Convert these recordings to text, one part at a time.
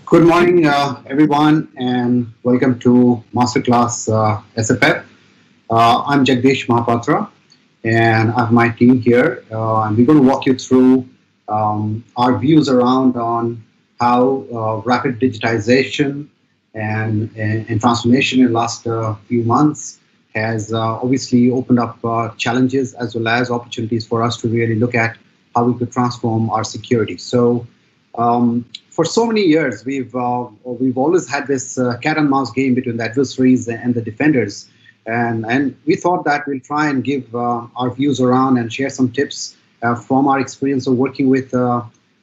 Good morning, everyone, and welcome to Masterclass SFF. I'm Jagdish Mahapatra, and I have my team here, and we're going to walk you through our views around on how rapid digitization and transformation in the last few months has obviously opened up challenges as well as opportunities for us to really look at how we could transform our security. So. For so many years, we've always had this cat and mouse game between the adversaries and the defenders, and we thought that we'll try and give our views around and share some tips from our experience of working with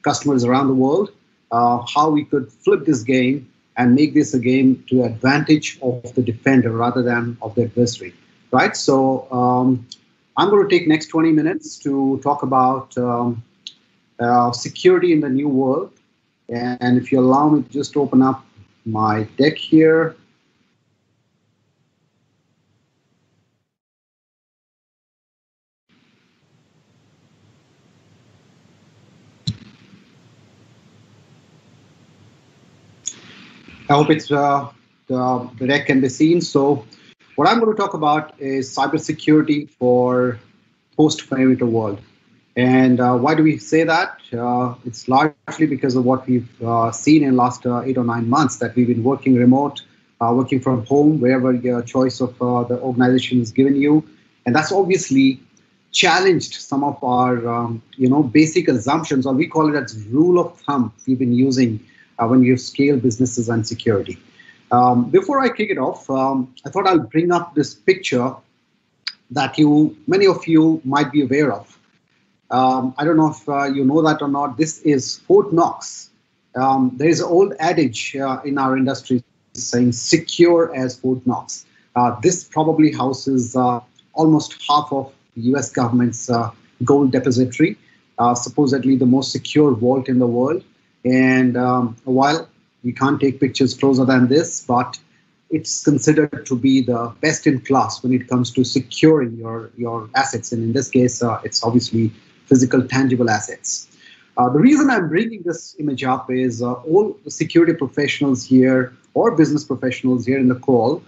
customers around the world, how we could flip this game and make this a game to advantage of the defender rather than of the adversary, right? So I'm going to take next 20 minutes to talk about security in the new world. And if you allow me to just open up my deck here. I hope it's the deck can be seen. So what I'm going to talk about is cybersecurity for post-perimeter world. And why do we say that? It's largely because of what we've seen in the last 8 or 9 months, that we've been working remote, working from home, wherever your choice of the organization is given you. And that's obviously challenged some of our basic assumptions, or we call it as rule of thumb we've been using when you scale businesses and security. Before I kick it off, I thought I'll bring up this picture that many of you might be aware of. I don't know if you know that or not. This is Fort Knox. There is an old adage in our industry saying secure as Fort Knox. This probably houses almost half of the US government's gold depository, supposedly the most secure vault in the world. And while we can't take pictures closer than this, but it's considered to be the best in class when it comes to securing your assets. And in this case, it's obviously physical, tangible assets. The reason I'm bringing this image up is all the security professionals here or business professionals here in the call,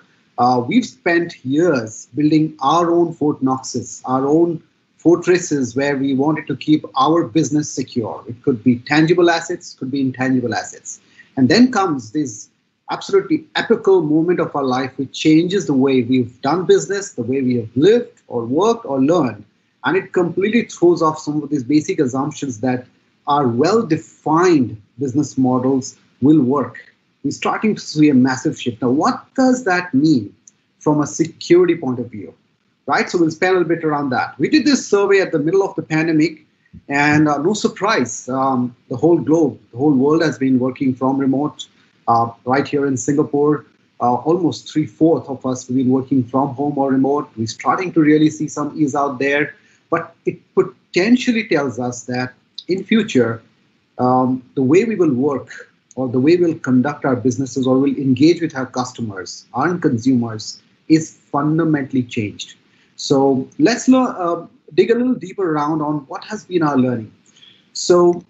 we've spent years building our own Fort Knoxes, our own fortresses where we wanted to keep our business secure. It could be tangible assets, could be intangible assets. And then comes this absolutely epical moment of our life which changes the way we've done business, the way we have lived or worked or learned. And it completely throws off some of these basic assumptions that our well-defined business models will work. We're starting to see a massive shift. Now, what does that mean from a security point of view, right? So we'll spend a little bit around that. We did this survey at the middle of the pandemic, and no surprise, the whole globe, the whole world has been working from remote. Right here in Singapore, almost 3/4 of us have been working from home or remote. We're starting to really see some ease out there. But it potentially tells us that in future, the way we will work or the way we'll conduct our businesses or will engage with our customers and consumers is fundamentally changed. So let's dig a little deeper around on what has been our learning. So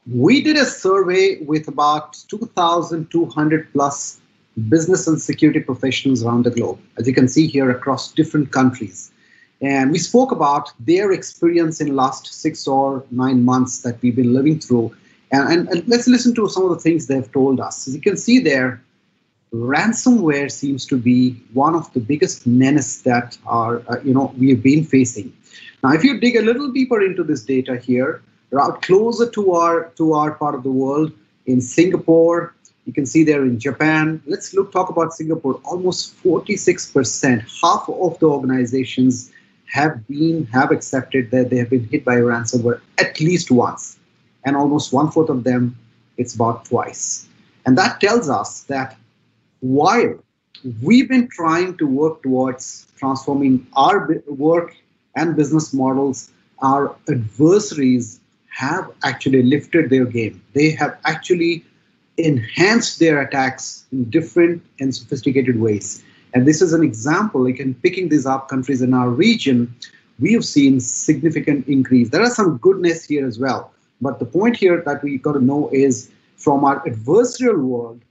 we did a survey with about 2,200 plus business and security professionals around the globe, as you can see here, across different countries. And we spoke about their experience in the last 6 or 9 months that we've been living through. And let's listen to some of the things they've told us. As you can see there, ransomware seems to be one of the biggest menace that we have been facing. Now, if you dig a little deeper into this data here, out closer to our part of the world, in Singapore, you can see there in Japan. Let's talk about Singapore. Almost 46%, half of the organizations have accepted that they have been hit by ransomware at least once, and almost 1/4 of them, it's about twice. And that tells us that while we've been trying to work towards transforming our work and business models, our adversaries have actually lifted their game. They have actually enhanced their attacks in different and sophisticated ways. And this is an example, like in picking these up countries in our region, we have seen significant increase. There are some goodness here as well. But the point here that we got to know is from our adversarial world,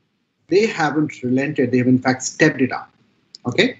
they haven't relented. They have in fact stepped it up. Okay,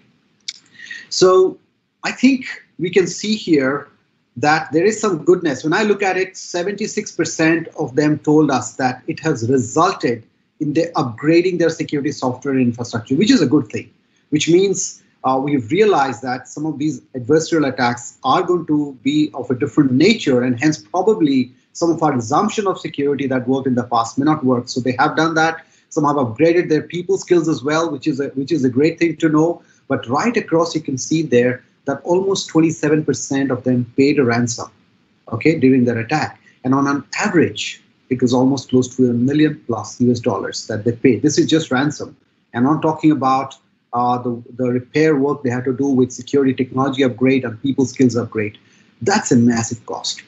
so I think we can see here that there is some goodness. When I look at it, 76% of them told us that it has resulted in their upgrading their security software infrastructure, which is a good thing, which means we've realized that some of these adversarial attacks are going to be of a different nature, and hence probably some of our assumption of security that worked in the past may not work. So they have done that. Some have upgraded their people skills as well, which is a great thing to know. But right across, you can see there that almost 27% of them paid a ransom, okay, during their attack. And on an average, it was almost close to $1 million plus US dollars that they paid. This is just ransom. And I'm talking about the repair work they had to do with security technology upgrade and people skills upgrade. That's a massive cost.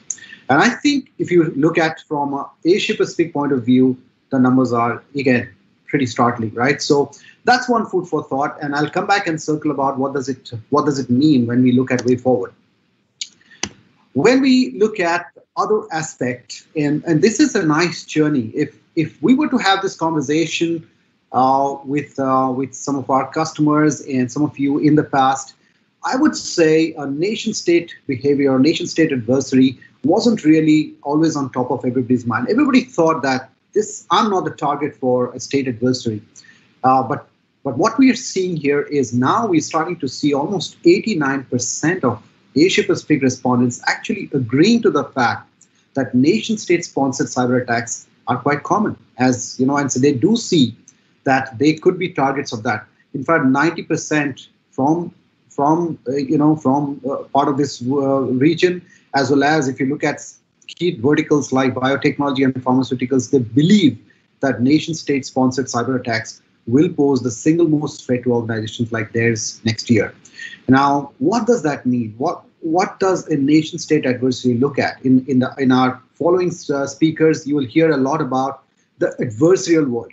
And I think if you look at from a Asia Pacific point of view, the numbers are, again, pretty startling, right? So that's one food for thought, and I'll come back and circle about what does it mean when we look at way forward. When we look at other aspect, and this is a nice journey. If we were to have this conversation with some of our customers and some of you in the past, I would say a nation-state behavior or nation-state adversary wasn't really always on top of everybody's mind. Everybody thought that I'm not the target for a state adversary. But what we are seeing here is now we're starting to see almost 89% of Asia Pacific respondents actually agreeing to the fact that nation-state sponsored cyber attacks are quite common, as you know, and so they do see that they could be targets of that. In fact, 90% from part of this region, as well as if you look at key verticals like biotechnology and pharmaceuticals, they believe that nation-state sponsored cyber attacks will pose the single most threat to organizations like theirs next year. Now, what does that mean? What does a nation-state adversary look at? In our following speakers, you will hear a lot about the adversarial world.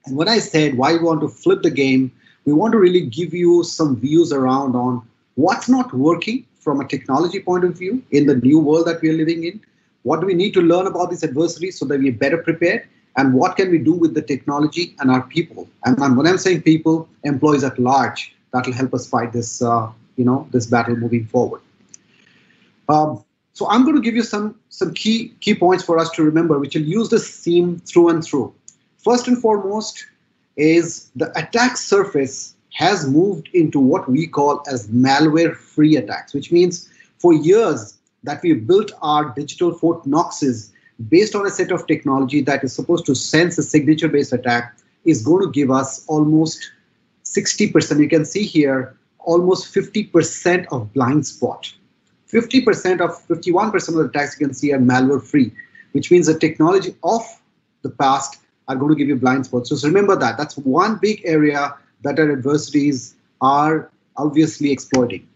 And when I said why we want to flip the game, we want to really give you some views around on what's not working from a technology point of view in the new world that we are living in. What do we need to learn about these adversaries so that we're better prepared? And what can we do with the technology and our people? And when I'm saying people, employees at large, that will help us fight this, this battle moving forward. So I'm going to give you some key points for us to remember, which will use this theme through and through. First and foremost is the attack surface has moved into what we call as malware-free attacks, which means for years that we built our digital Fort Knoxes based on a set of technology that is supposed to sense a signature-based attack is going to give us almost 60%. You can see here almost 50% of blind spot. 51% of the attacks you can see are malware-free, which means the technology of the past are going to give you blind spots. So remember that. That's one big area that our adversaries are obviously exploiting.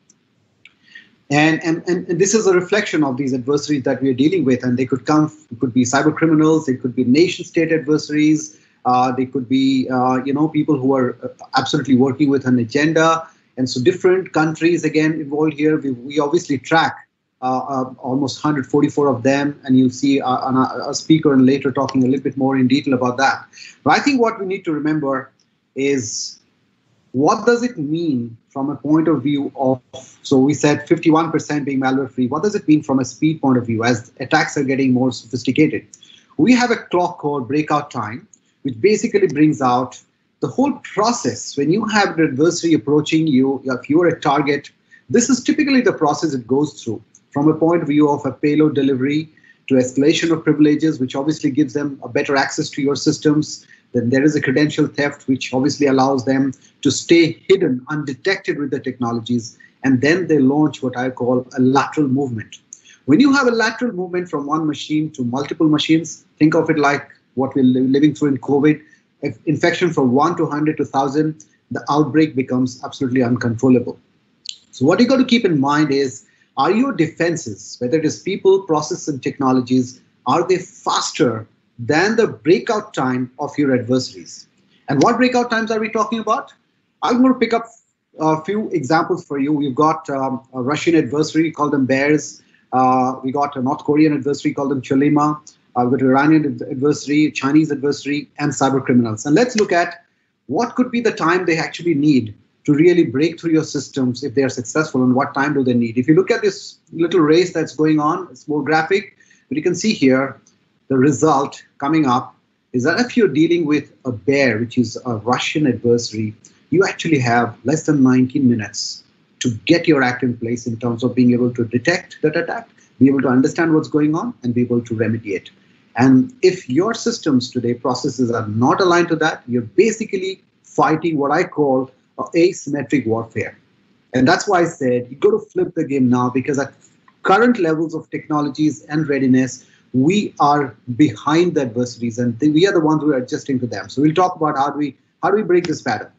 And this is a reflection of these adversaries that we are dealing with, and they could be cyber criminals, they could be nation-state adversaries, they could be people who are absolutely working with an agenda. And so different countries again involved here. We obviously track almost 144 of them, and you'll see a speaker and later talking a little bit more in detail about that. But I think what we need to remember is what does it mean from a point of view of, so we said 51% being malware free. What does it mean from a speed point of view as attacks are getting more sophisticated? We have a clock called breakout time, which basically brings out the whole process. When you have an adversary approaching you, if you're a target, this is typically the process it goes through from a point of view of a payload delivery to escalation of privileges, which obviously gives them a better access to your systems. Then there is a credential theft, which obviously allows them to stay hidden, undetected with the technologies. And then they launch what I call a lateral movement. When you have a lateral movement from one machine to multiple machines, think of it like what we're living through in COVID. If infection from 1 to 100 to 1,000, the outbreak becomes absolutely uncontrollable. So what you got to keep in mind is, are your defenses, whether it is people, process, and technologies, are they faster than the breakout time of your adversaries? And what breakout times are we talking about? I'm going to pick up a few examples for you. We've got a Russian adversary, call them bears. We got a North Korean adversary, call them Cholima. we've got Iranian adversary, Chinese adversary, and cyber criminals. And let's look at what could be the time they actually need to really break through your systems if they are successful, and what time do they need. If you look at this little race that's going on, it's more graphic, but you can see here the result coming up is that if you're dealing with a bear, which is a Russian adversary, you actually have less than 19 minutes to get your act in place in terms of being able to detect that attack, be able to understand what's going on, and be able to remediate. And if your systems today, processes are not aligned to that, you're basically fighting what I call asymmetric warfare. And that's why I said you got to flip the game now, because at current levels of technologies and readiness, we are behind the adversaries, and we are the ones who are adjusting to them. So we'll talk about how do we break this pattern,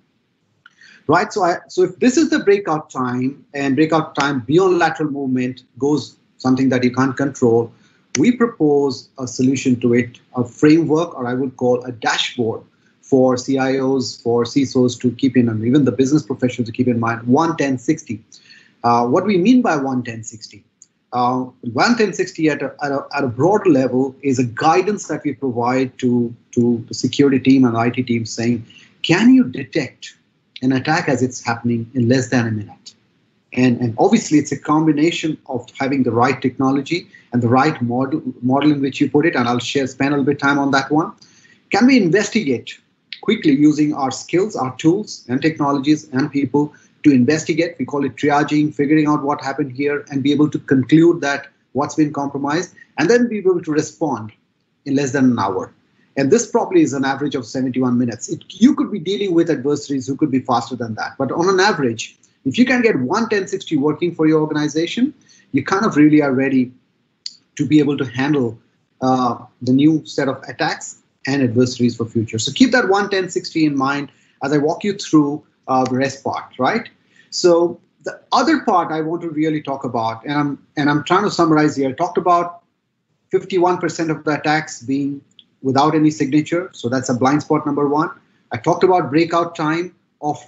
right? So if this is the breakout time, and breakout time beyond lateral movement goes something that you can't control, we propose a solution to it, a framework, or I would call a dashboard for CIOs, for CISOs to keep in, and even the business professionals to keep in mind, 1-10-60. What we mean by 1-10-60? 1-10-60 at a broad level is a guidance that we provide to the security team and IT team, saying, can you detect an attack as it's happening in less than a minute? And obviously, it's a combination of having the right technology and the right model in which you put it, and I'll spend a little bit of time on that one. Can we investigate quickly using our skills, our tools and technologies and people to investigate? We call it triaging, figuring out what happened here, and be able to conclude that what's been compromised, and then be able to respond in less than an hour. And this probably is an average of 71 minutes. You could be dealing with adversaries who could be faster than that. But on an average, if you can get 1-10-60 working for your organization, you kind of really are ready to be able to handle the new set of attacks and adversaries for future. So keep that 1-10-60 in mind as I walk you through the rest part, right? So the other part I want to really talk about, and I'm trying to summarize here, I talked about 51% of the attacks being without any signature. So that's a blind spot number one. I talked about breakout time of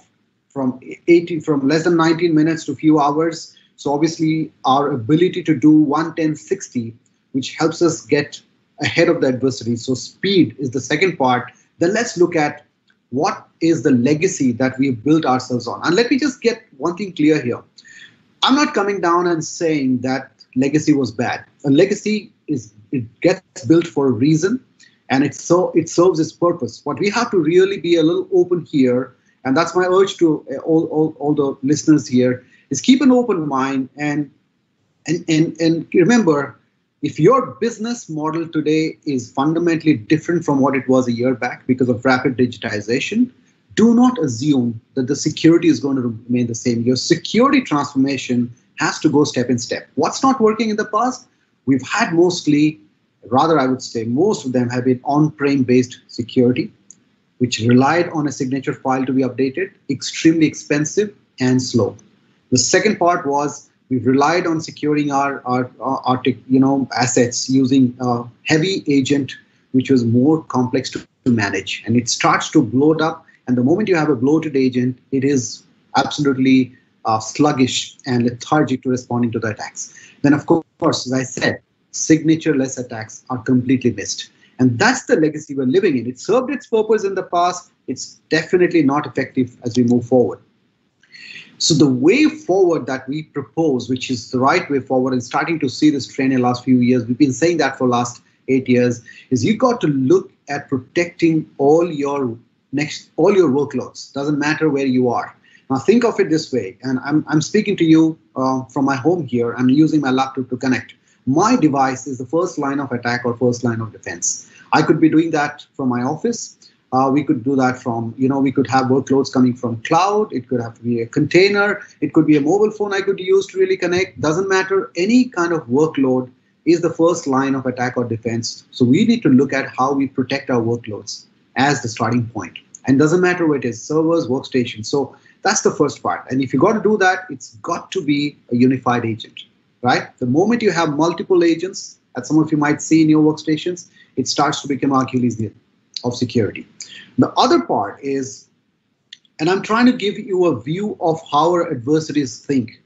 from less than 19 minutes to a few hours. So obviously our ability to do 1-10-60, which helps us get ahead of the adversary. So speed is the second part. Then let's look at what is the legacy that we've built ourselves on. And let me just get one thing clear here. I'm not coming down and saying that legacy was bad. A legacy it gets built for a reason, and it serves its purpose. What we have to really be a little open here, and that's my urge to all the listeners here, is keep an open mind and remember, if your business model today is fundamentally different from what it was a year back because of rapid digitization, do not assume that the security is going to remain the same. Your security transformation has to go step in step. What's not working in the past? We've had mostly, rather I would say most of them have been on-prem based security, which relied on a signature file to be updated, extremely expensive and slow. The second part was we've relied on securing our assets using heavy agent, which was more complex to manage, and it starts to bloat up. And the moment you have a bloated agent, it is absolutely sluggish and lethargic to responding to the attacks. Then, of course, as I said, signature-less attacks are completely missed. And that's the legacy we're living in. It served its purpose in the past. It's definitely not effective as we move forward. So the way forward that we propose, which is the right way forward, and starting to see this trend in the last few years, we've been saying that for the last 8 years, is you've got to look at protecting all your workloads. Doesn't matter where you are. Now think of it this way, and I'm speaking to you from my home here. I'm using my laptop to connect. My device is the first line of attack or first line of defense. I could be doing that from my office. We could do that from, we could have workloads coming from cloud. It could have to be a container. It could be a mobile phone I could use to really connect. Doesn't matter. Any kind of workload is the first line of attack or defense. So we need to look at how we protect our workloads as the starting point. And doesn't matter what it is, servers, workstations. So that's the first part. And if you got to do that, it's got to be a unified agent, right? The moment you have multiple agents, as some of you might see in your workstations, it starts to become Achilles heel of security. The other part is, and I'm trying to give you a view of how our adversaries think,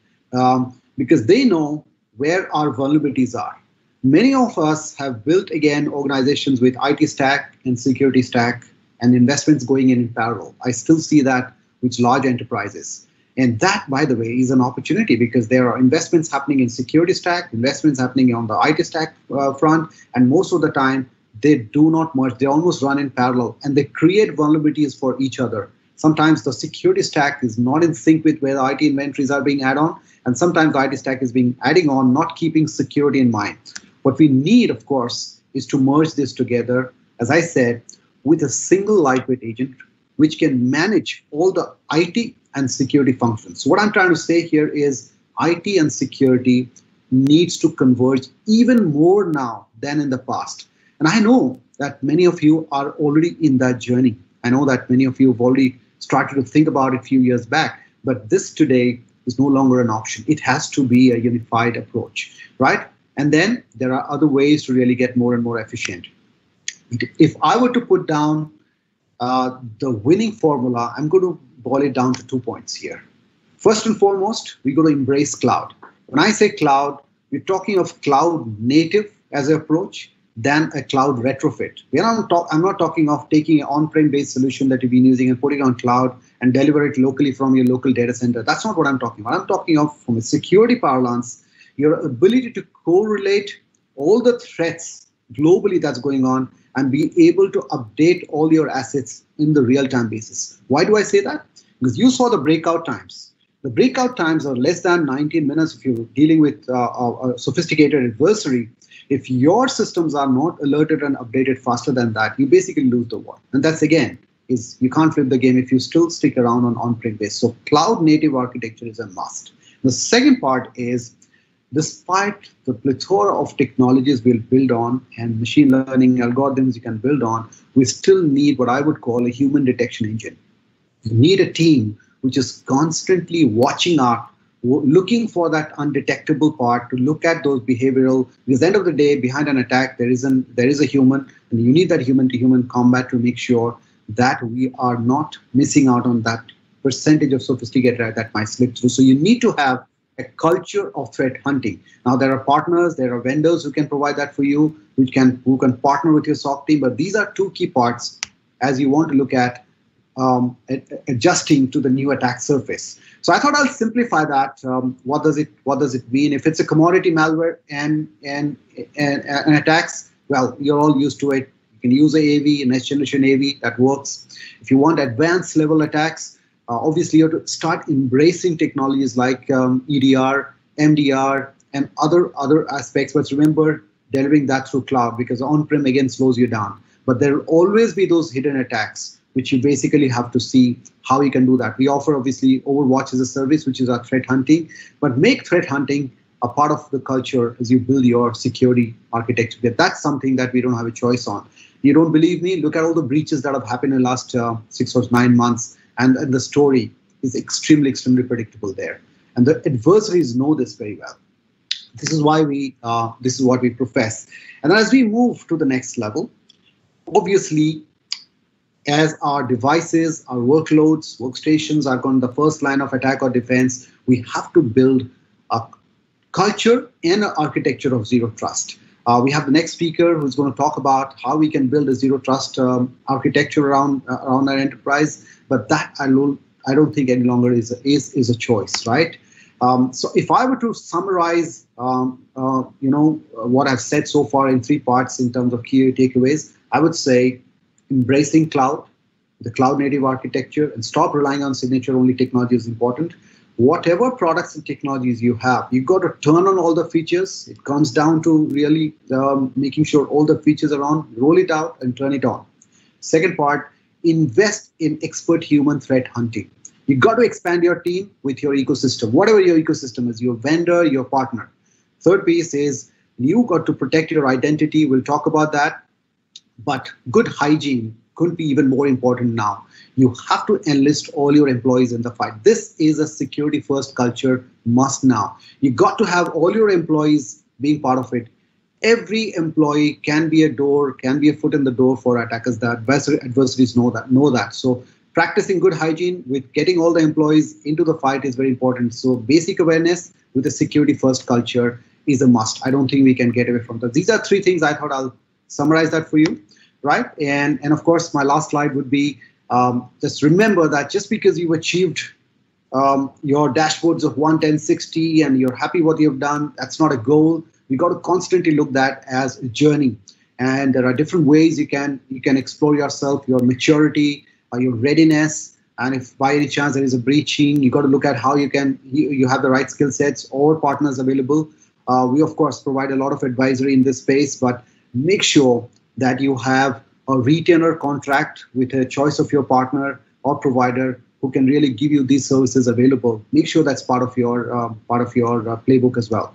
because they know where our vulnerabilities are. Many of us have built, again, organizations with IT stack and security stack and investments going in parallel. I still see that with large enterprises. And that, by the way, is an opportunity because there are investments happening in security stack, investments happening on the IT stack front, and most of the time, they do not merge. They almost run in parallel, and they create vulnerabilities for each other. Sometimes the security stack is not in sync with where the IT inventories are being added on, and sometimes the IT stack is being adding on, not keeping security in mind. What we need, of course, is to merge this together, as I said, with a single lightweight agent, which can manage all the IT and security functions. So what I'm trying to say here is IT and security needs to converge even more now than in the past. And I know that many of you are already in that journey. I know that many of you have already started to think about it a few years back, but this today is no longer an option. It has to be a unified approach, right? And then there are other ways to really get more and more efficient. If I were to put down the winning formula, I'm going to boil it down to 2 points here. First and foremost, we're going to embrace cloud. When I say cloud, we're talking of cloud native as an approach than a cloud retrofit. I'm not talking of taking an on-prem based solution that you've been using and putting it on cloud and deliver it locally from your local data center. That's not what I'm talking about. I'm talking of, from a security parlance, your ability to correlate all the threats globally that's going on and be able to update all your assets in the real-time basis. Why do I say that? Because you saw the breakout times. The breakout times are less than 19 minutes if you're dealing with a sophisticated adversary. If your systems are not alerted and updated faster than that, you basically lose the war. And that's, again, is you can't flip the game if you still stick around on-prem base. So cloud native architecture is a must. The second part is, despite the plethora of technologies we'll build on and machine learning algorithms you can build on, we still need what I would call a human detection engine. You need a team which is constantly watching out, looking for that undetectable part, to look at those behavioral, because at the end of the day, behind an attack, there is a human, and you need that human-to-human combat to make sure that we are not missing out on that percentage of sophisticated that might slip through. So you need to have a culture of threat hunting. Now, there are partners, there are vendors who can provide that for you, who can partner with your SOC team, but these are two key parts as you want to look at adjusting to the new attack surface. So I thought I'll simplify that. What does it mean? If it's a commodity malware and attacks, well, you're all used to it. You can use AV, next generation AV, that works. If you want advanced level attacks, obviously you have to start embracing technologies like EDR, MDR, and other aspects. But remember, delivering that through cloud, because on-prem again slows you down. But there will always be those hidden attacks, which you basically have to see how you can do that. We offer, obviously, Overwatch as a service, which is our threat hunting, but make threat hunting a part of the culture as you build your security architecture. That's something that we don't have a choice on. You don't believe me? Look at all the breaches that have happened in the last 6 or 9 months, and the story is extremely predictable there. And the adversaries know this very well. This is why this is what we profess. And as we move to the next level, obviously, as our devices, our workloads, workstations are on the first line of attack or defense, we have to build a culture and an architecture of zero trust. We have the next speaker who's going to talk about how we can build a zero trust architecture around our enterprise, but that I don't think any longer is a choice, right? So if I were to summarize, what I've said so far in 3 parts in terms of key takeaways, I would say embracing cloud, the cloud native architecture, and stop relying on signature only technology is important. Whatever products and technologies you have, you've got to turn on all the features. It comes down to really making sure all the features are on, roll it out and turn it on. Second part, invest in expert human threat hunting. You've got to expand your team with your ecosystem, whatever your ecosystem is, your vendor, your partner. Third piece is you've got to protect your identity. We'll talk about that. But good hygiene couldn't be even more important now. You have to enlist all your employees in the fight. This is a security-first culture must now. You got to have all your employees being part of it. Every employee can be a door, can be a foot in the door for attackers. The adversaries know that. So practicing good hygiene with getting all the employees into the fight is very important. So basic awareness, with a security first culture is a must. I don't think we can get away from that. These are three things I thought I'll summarize that for you, right? And of course, my last slide would be just remember that just because you've achieved your dashboards of 110, 60, and you're happy what you've done, that's not a goal. We got to constantly look at that as a journey. And there are different ways you can explore yourself, your maturity, your readiness. And if by any chance there is a breaching, you got to look at how you have the right skill sets or partners available. We of course provide a lot of advisory in this space, but make sure that you have a retainer contract with a choice of your partner or provider who can really give you these services available. Make sure that's part of your playbook as well.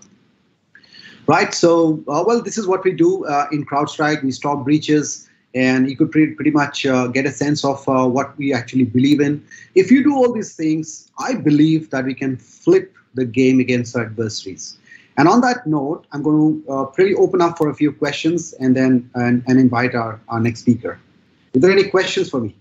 Right, so well, this is what we do in CrowdStrike. We stop breaches, and you could pretty much get a sense of what we actually believe in. If you do all these things, I believe that we can flip the game against our adversaries. And on that note, I'm going to really open up for a few questions and then invite our next speaker. Is there any questions for me?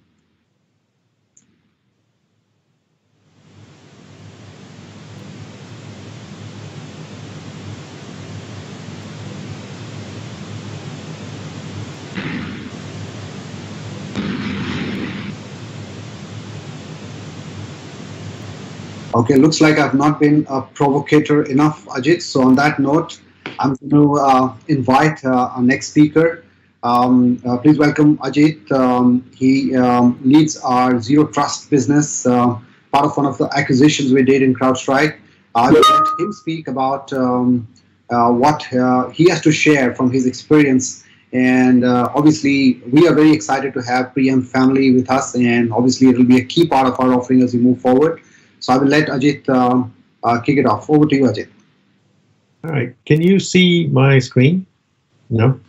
Okay, looks like I've not been a provocateur enough, Ajit. So on that note, I'm going to invite our next speaker. Please welcome Ajit. He leads our Zero Trust business, part of one of the acquisitions we did in CrowdStrike. I will let him speak about what he has to share from his experience. And obviously, we are very excited to have Priyam family with us, and obviously it will be a key part of our offering as we move forward. So I will let Ajit kick it off. Over to you, Ajit. All right. Can you see my screen? No?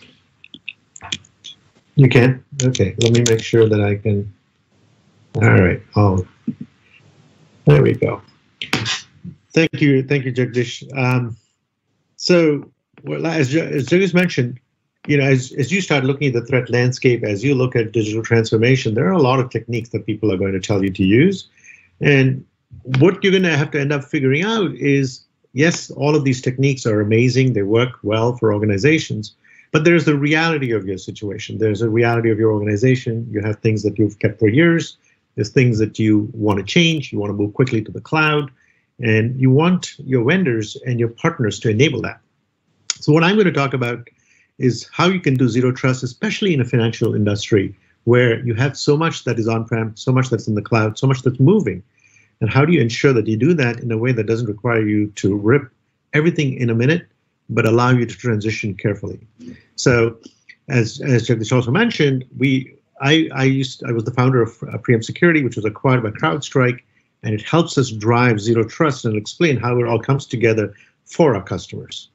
You can? Okay. Let me make sure that I can. All right. Oh, there we go. Thank you, Jagdish. So, well, as Jagdish mentioned, you know, as you start looking at the threat landscape, as you look at digital transformation, there are a lot of techniques that people are going to tell you to use. And what you're going to have to end up figuring out is, yes, all of these techniques are amazing. They work well for organizations, but there's the reality of your situation. There's a reality of your organization. You have things that you've kept for years. There's things that you want to change. You want to move quickly to the cloud, and you want your vendors and your partners to enable that. So what I'm going to talk about is how you can do zero trust, especially in a financial industry where you have so much that is on-prem, so much that's in the cloud, so much that's moving. And how do you ensure that you do that in a way that doesn't require you to rip everything in a minute, but allow you to transition carefully? So, as Jagdish also mentioned, I was the founder of Priyam Security, which was acquired by CrowdStrike, and it helps us drive zero trust and explain how it all comes together for our customers.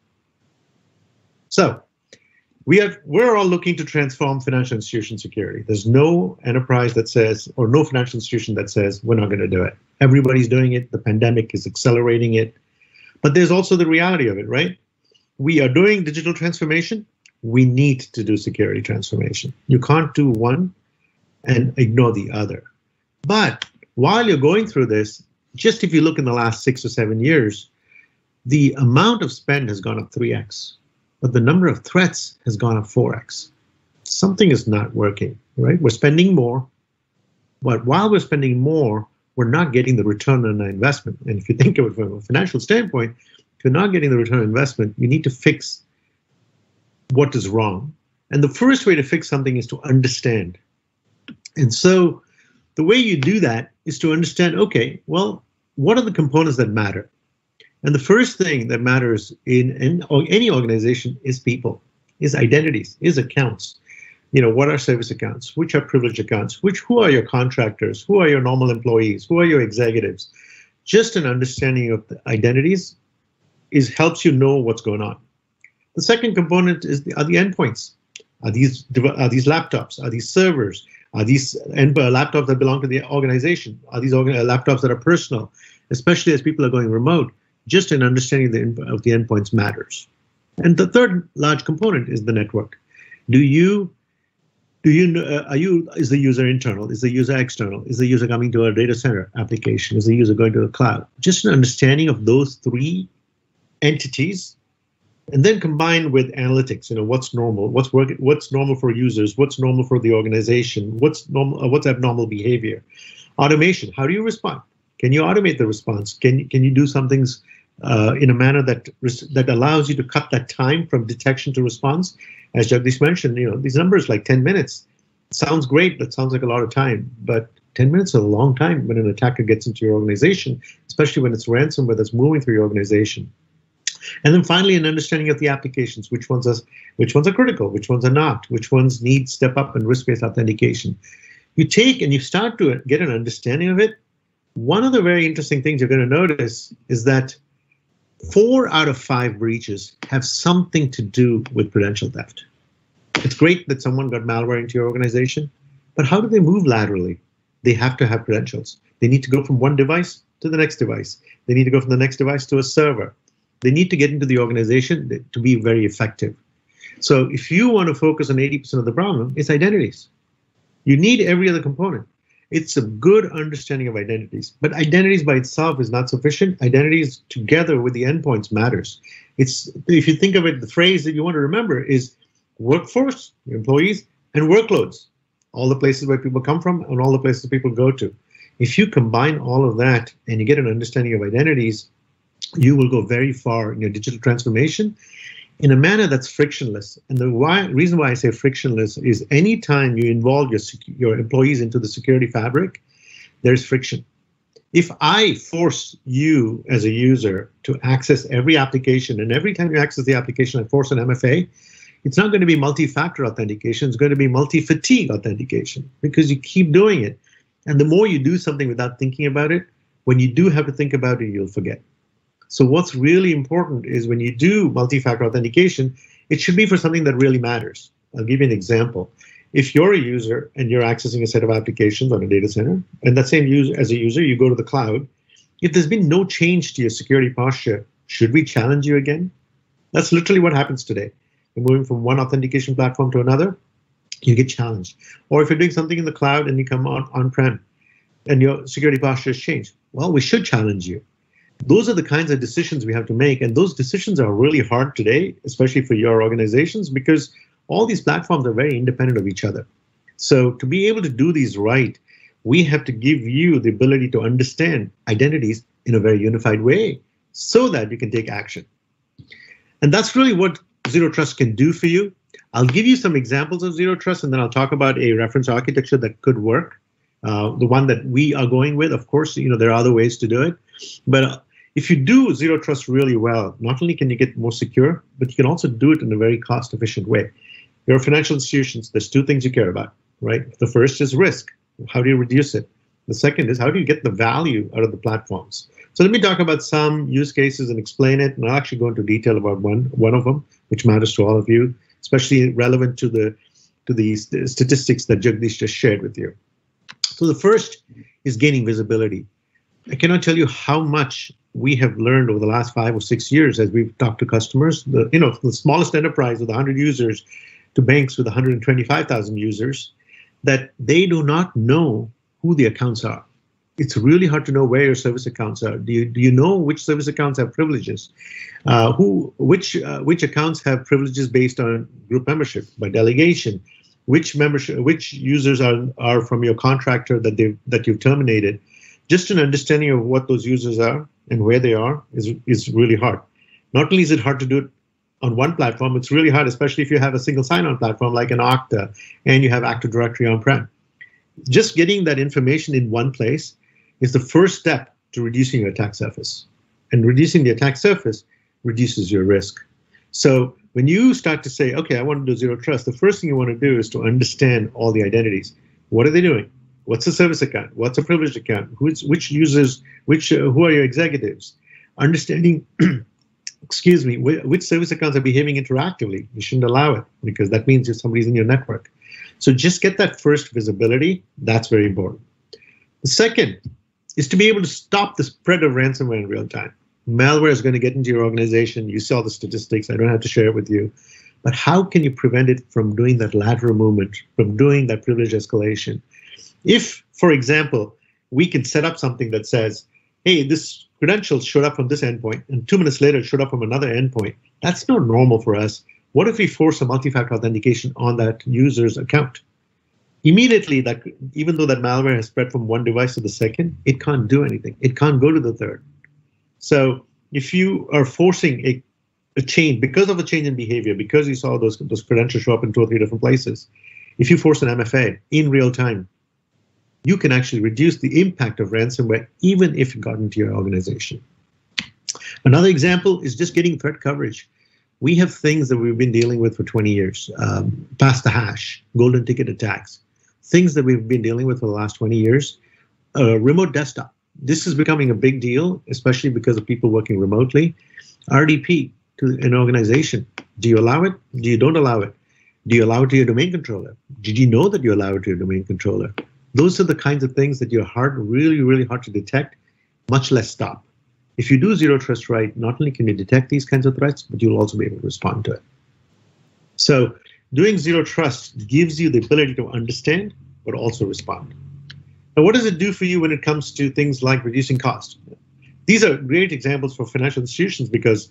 So, we're all looking to transform financial institution security. There's no enterprise that says, or no financial institution that says, we're not going to do it. Everybody's doing it. The pandemic is accelerating it. But there's also the reality of it, right? We are doing digital transformation. We need to do security transformation. You can't do one and ignore the other. But while you're going through this, just if you look in the last 6 or 7 years, the amount of spend has gone up 3x. But the number of threats has gone up 4x. Something is not working, right? We're spending more, but while we're spending more, we're not getting the return on our investment. And if you think of it from a financial standpoint, if you're not getting the return on investment, you need to fix what is wrong. And the first way to fix something is to understand. And so the way you do that is to understand, okay, well, what are the components that matter? And the first thing that matters in any organization is people, is identities, is accounts. You know, what are service accounts? Which are privileged accounts? Who are your contractors? Who are your normal employees? Who are your executives? Just an understanding of the identities helps you know what's going on. The second component are the endpoints. Are these laptops? Are these servers? Are these laptops that belong to the organization? Are these laptops that are personal, especially as people are going remote? Just an understanding of the endpoints matters. And the third large component is the network. Is the user internal? Is the user external? Is the user coming to a data center application? Is the user going to the cloud? Just an understanding of those three entities, and then combined with analytics. What's normal, what's normal for users, what's normal for the organization, what's normal, what's abnormal behavior. Automation, how do you respond? Can you automate the response? Can you do some things in a manner that allows you to cut that time from detection to response? As Jagdish mentioned, these numbers like 10 minutes sounds great. That sounds like a lot of time, but 10 minutes is a long time when an attacker gets into your organization, especially when it's ransomware that's moving through your organization. And then finally, an understanding of the applications, which ones are critical, which ones are not, which ones need step up and risk-based authentication. You take and you start to get an understanding of it. One of the very interesting things you're going to notice is that 4 out of 5 breaches have something to do with credential theft. It's great that someone got malware into your organization, but how do they move laterally? They have to have credentials. They need to go from one device to the next device. They need to go from the next device to a server. They need to get into the organization to be very effective. So if you want to focus on 80% of the problem, it's identities. You need every other component. It's a good understanding of identities, but identities by itself is not sufficient. Identities together with the endpoints matters. If you think of it, the phrase that you want to remember is workforce, employees, and workloads, all the places where people come from and all the places people go to. If you combine all of that and you get an understanding of identities, you will go very far in your digital transformation in a manner that's frictionless. And the reason why I say frictionless is anytime you involve your employees into the security fabric, there's friction. If I force you as a user to access every application, and every time you access the application, I force an MFA, it's not going to be multi-factor authentication, it's going to be multi-fatigue authentication because you keep doing it. And the more you do something without thinking about it, when you do have to think about it, you'll forget. So what's really important is when you do multi-factor authentication, it should be for something that really matters. I'll give you an example. If you're a user and you're accessing a set of applications on a data center, and that same user, as a user, you go to the cloud, if there's been no change to your security posture, should we challenge you again? That's literally what happens today. You're moving from one authentication platform to another, you get challenged. Or if you're doing something in the cloud and you come on-prem and your security posture has changed, well, we should challenge you. Those are the kinds of decisions we have to make, and those decisions are really hard today, especially for your organizations, because all these platforms are very independent of each other. So to be able to do these right, we have to give you the ability to understand identities in a very unified way so that you can take action. And that's really what Zero Trust can do for you. I'll give you some examples of Zero Trust, and then I'll talk about a reference architecture that could work. The one that we are going with, of course, there are other ways to do it. But if you do Zero Trust really well, not only can you get more secure, but you can also do it in a very cost-efficient way. Your financial institutions, there's 2 things you care about, right? The first is risk. How do you reduce it? The second is how do you get the value out of the platforms? So let me talk about some use cases and explain it, and I'll actually go into detail about one of them, which matters to all of you, especially relevant to the statistics that Jagdish just shared with you. So the first is gaining visibility. I cannot tell you how much we have learned over the last 5 or 6 years as we've talked to customers. The smallest enterprise with 100 users to banks with 125,000 users, that they do not know who the accounts are. It's really hard to know where your service accounts are. Do you know which service accounts have privileges? Which accounts have privileges based on group membership, by delegation? Which users are from your contractor that you've terminated? Just an understanding of what those users are and where they are is really hard. Not only is it hard to do it on one platform, it's really hard, especially if you have a single sign-on platform like an Okta and you have Active Directory on-prem. Just getting that information in one place is the first step to reducing your attack surface. And reducing the attack surface reduces your risk. So when you start to say, okay, I want to do Zero Trust, the first thing you want to do is to understand all the identities. What are they doing? What's a service account? What's a privileged account? Which users, who are your executives? Understanding, excuse me, which service accounts are behaving interactively. You shouldn't allow it because that means somebody's in your network. So just get that first visibility. That's very important. The second is to be able to stop the spread of ransomware in real time. Malware is going to get into your organization. You saw the statistics. I don't have to share it with you. But how can you prevent it from doing that lateral movement, from doing that privilege escalation? If, for example, we can set up something that says, hey, this credentials showed up from this endpoint, and 2 minutes later it showed up from another endpoint. That's not normal for us. What if we force a multi-factor authentication on that user's account? Immediately, that even though that malware has spread from one device to the second, it can't do anything. It can't go to the third. So if you are forcing a change because of a change in behavior, because you saw those credentials show up in 2 or 3 different places, if you force an MFA in real time, you can actually reduce the impact of ransomware even if it got into your organization. Another example is just getting threat coverage. We have things that we've been dealing with for 20 years, pass the hash, golden ticket attacks, things that we've been dealing with for the last 20 years, remote desktop. This is becoming a big deal, especially because of people working remotely. RDP to an organization. Do you allow it? Do you don't allow it? Do you allow it to your domain controller? Did you know that you allow it to your domain controller? Those are the kinds of things that are really hard to detect, much less stop. If you do zero trust right, not only can you detect these kinds of threats, but you'll also be able to respond to it. So doing zero trust gives you the ability to understand, but also respond. Now, what does it do for you when it comes to things like reducing cost? These are great examples for financial institutions because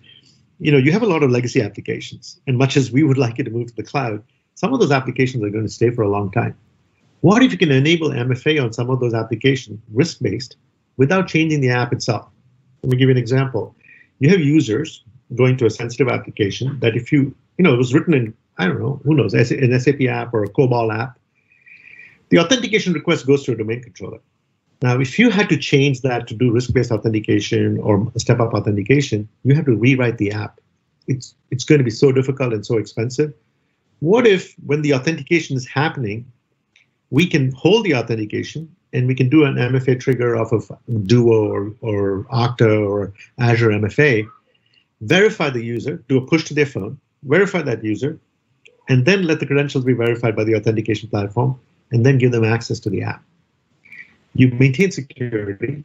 you have a lot of legacy applications, and much as we would like it to move to the cloud, some of those applications are going to stay for a long time. What if you can enable MFA on some of those applications, risk-based, without changing the app itself? Let me give you an example. You have users going to a sensitive application that if it was written in, I don't know, who knows, an SAP app or a COBOL app, the authentication request goes to a domain controller. Now, if you had to change that to do risk-based authentication or step-up authentication, you have to rewrite the app. It's going to be so difficult and so expensive. What if, when the authentication is happening, we can hold the authentication and we can do an MFA trigger off of Duo or Okta or Azure MFA, verify the user, do a push to their phone, verify that user, and then let the credentials be verified by the authentication platform, and then give them access to the app. You maintain security,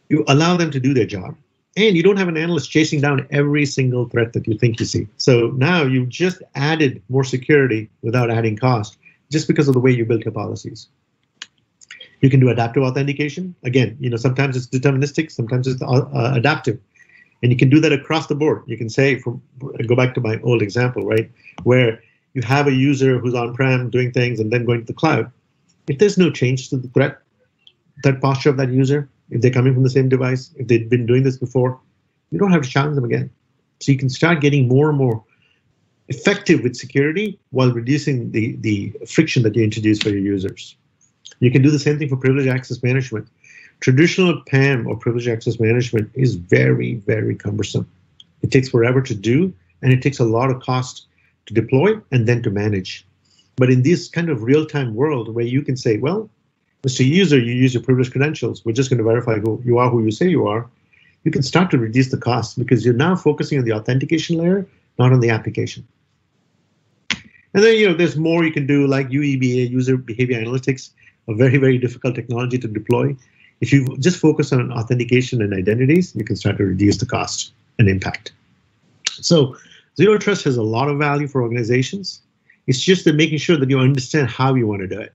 you allow them to do their job, and you don't have an analyst chasing down every single threat that you think you see. So now you've just added more security without adding cost, just because of the way you built your policies. You can do adaptive authentication. Again, sometimes it's deterministic, sometimes it's adaptive. And you can do that across the board. You can say, go back to my old example, right? Where you have a user who's on-prem doing things and then going to the cloud. If there's no change to the threat posture of that user, if they're coming from the same device, if they've been doing this before, you don't have to challenge them again. So you can start getting more and more effective with security while reducing the friction that you introduce for your users. You can do the same thing for privileged access management. Traditional PAM or privileged access management is very cumbersome. It takes forever to do, and it takes a lot of cost to deploy and then to manage. But in this kind of real-time world where you can say, well, Mr. User, you use your privileged credentials. We're just going to verify who you say you are. You can start to reduce the cost because you're now focusing on the authentication layer, not on the application. And then, there's more you can do, like UEBA, user behavior analytics, a very difficult technology to deploy. If you just focus on authentication and identities, you can start to reduce the cost and impact. So zero trust has a lot of value for organizations. It's just that making sure that you understand how you want to do it.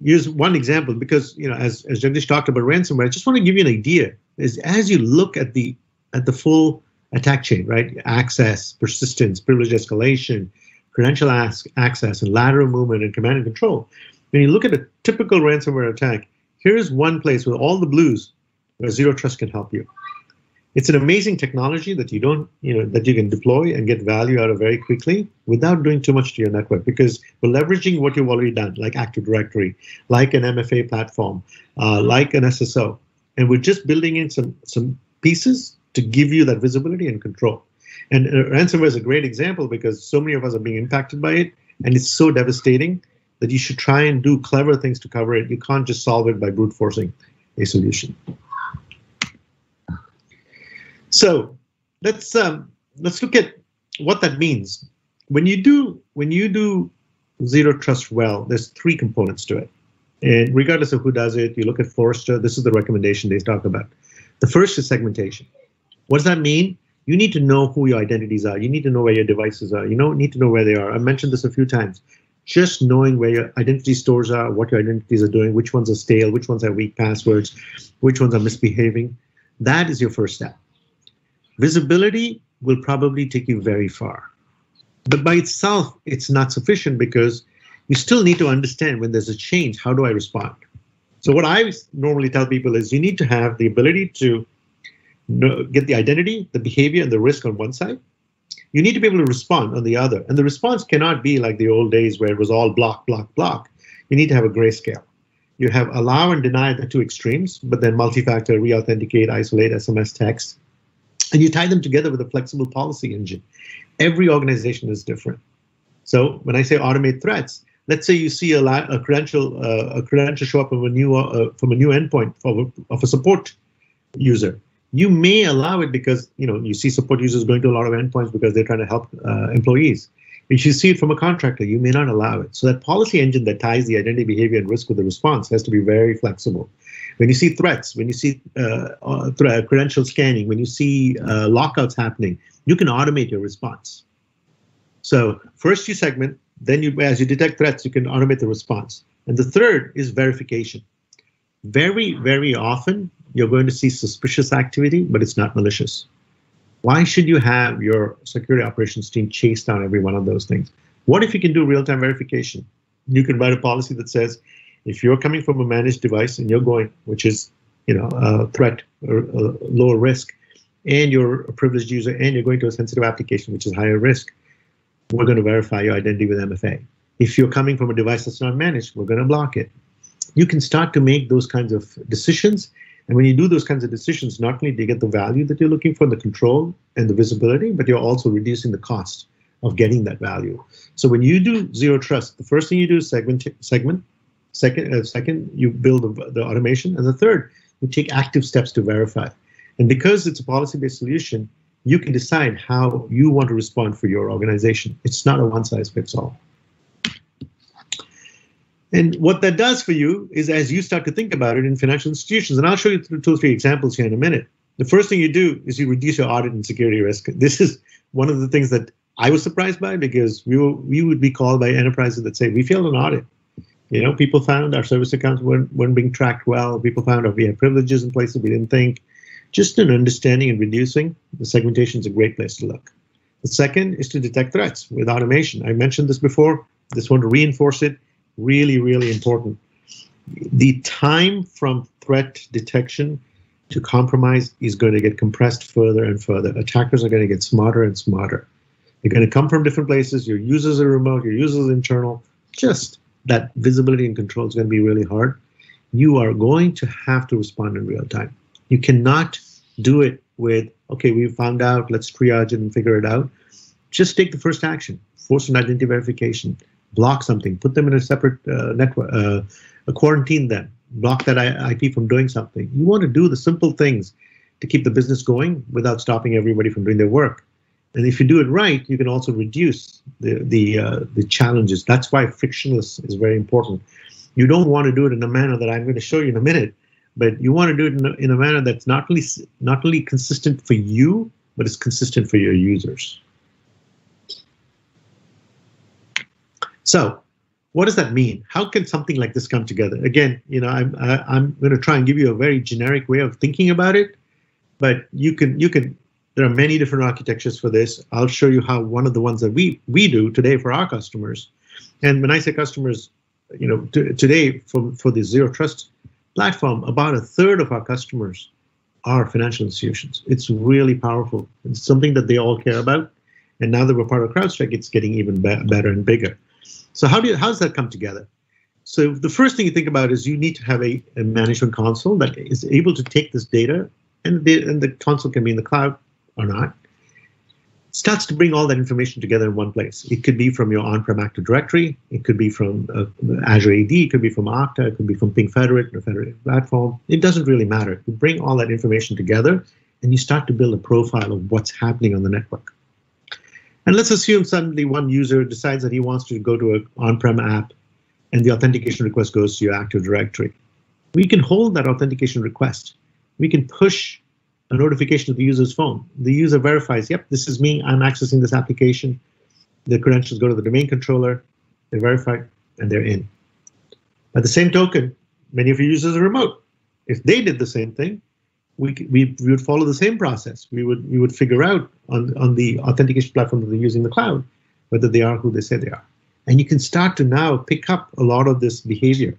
Here's one example, because as Jagdish talked about ransomware, I just want to give you an idea. Is as you look at the full attack chain, right? Access, persistence, privilege escalation, credential access, and lateral movement, and command and control. When you look at a typical ransomware attack, here's one place with all the blues where zero trust can help you. It's an amazing technology that that you can deploy and get value out of very quickly without doing too much to your network, because we're leveraging what you've already done, like Active Directory, like an MFA platform, like an SSO, and we're just building in some pieces to give you that visibility and control. And ransomware is a great example because so many of us are being impacted by it, and it's so devastating that you should try and do clever things to cover it. You can't just solve it by brute forcing a solution. So let's look at what that means. When you do zero trust well, there's 3 components to it. And regardless of who does it, you look at Forrester, this is the recommendation they talk about. The first is segmentation. What does that mean? You need to know who your identities are. You need to know where your devices are. You need to know where they are. I mentioned this a few times. just knowing where your identity stores are, what your identities are doing, which ones are stale, which ones have weak passwords, which ones are misbehaving, that is your first step. Visibility will probably take you very far. But by itself, it's not sufficient because you still need to understand when there's a change, how do I respond? So what I normally tell people is you need to have the ability to get the identity, the behavior, and the risk on one side. You need to be able to respond on the other. And the response cannot be like the old days where it was all block, block, block. You need to have a grayscale. You have allow and deny the two extremes, but then multi-factor, re-authenticate, isolate, SMS, text. And you tie them together with a flexible policy engine. Every organization is different. So when I say automate threats, let's say you see a credential show up from a new endpoint of a support user. You may allow it because you see support users going to a lot of endpoints because they're trying to help employees. If you see it from a contractor, you may not allow it. So that policy engine that ties the identity, behavior, and risk with the response has to be very flexible. When you see threats, when you see credential scanning, when you see lockouts happening, you can automate your response. So first you segment, then as you detect threats, you can automate the response. And the third is verification. Very, very often, you're going to see suspicious activity, but it's not malicious. Why should you have your security operations team chase down every one of those things? What if you can do real-time verification? You can write a policy that says, if you're coming from a managed device and you're going, which is a threat or a lower risk, and you're a privileged user and you're going to a sensitive application, which is higher risk, we're going to verify your identity with MFA. If you're coming from a device that's not managed, we're going to block it. You can start to make those kinds of decisions. And when you do those kinds of decisions, not only do you get the value that you're looking for, the control and the visibility, but you're also reducing the cost of getting that value. So when you do zero trust, the first thing you do is segment. Second, you build the automation. And the third, you take active steps to verify. And because it's a policy-based solution, you can decide how you want to respond for your organization. It's not a one-size-fits-all. And what that does for you is as you start to think about it in financial institutions, and I'll show you 2 or 3 examples here in a minute, the first thing you do is you reduce your audit and security risk. This is one of the things that I was surprised by because we would be called by enterprises that say, we failed an audit. People found our service accounts weren't being tracked well. People found we had privileges in places we didn't think. Just an understanding and reducing, the segmentation is a great place to look. The second is to detect threats with automation. I mentioned this before. Just want to reinforce it. Really, really important. The time from threat detection to compromise is going to get compressed further and further. Attackers are going to get smarter and smarter. They're going to come from different places. Your users are remote, your users are internal. Just that visibility and control is going to be really hard. You are going to have to respond in real time. You cannot do it with, okay, we found out, let's triage it and figure it out. Just take the first action. Force an identity verification. Block something, put them in a separate network, quarantine them, block that IP from doing something. You want to do the simple things to keep the business going without stopping everybody from doing their work. And if you do it right, you can also reduce the challenges. That's why frictionless is very important. You don't want to do it in a manner that I'm going to show you in a minute, but you want to do it in a manner that's not only consistent for you, but it's consistent for your users. So what does that mean? How can something like this come together? Again, I'm going to try and give you a very generic way of thinking about it, but there are many different architectures for this. I'll show you how one of the ones that we do today for our customers. And when I say customers, today for the Zero Trust platform, about 1/3 of our customers are financial institutions. It's really powerful. It's something that they all care about. And now that we're part of CrowdStrike, it's getting even better and bigger. So how does that come together? So the first thing you think about is you need to have a management console that is able to take this data, and the console can be in the cloud or not. Starts to bring all that information together in one place. It could be from your on-prem Active Directory. It could be from Azure AD. It could be from Okta. It could be from Ping Federate or Federated Platform. It doesn't really matter. You bring all that information together, and you start to build a profile of what's happening on the network. And let's assume suddenly one user decides that he wants to go to an on-prem app, and the authentication request goes to your Active Directory. We can hold that authentication request. We can push a notification to the user's phone. The user verifies, yep, this is me, I'm accessing this application. The credentials go to the domain controller. they're verified, and they're in. By the same token, many of your users are remote. If they did the same thing, we would follow the same process. We would figure out on the authentication platform that they're using the cloud whether they are who they say they are. And you can start to now pick up a lot of this behavior.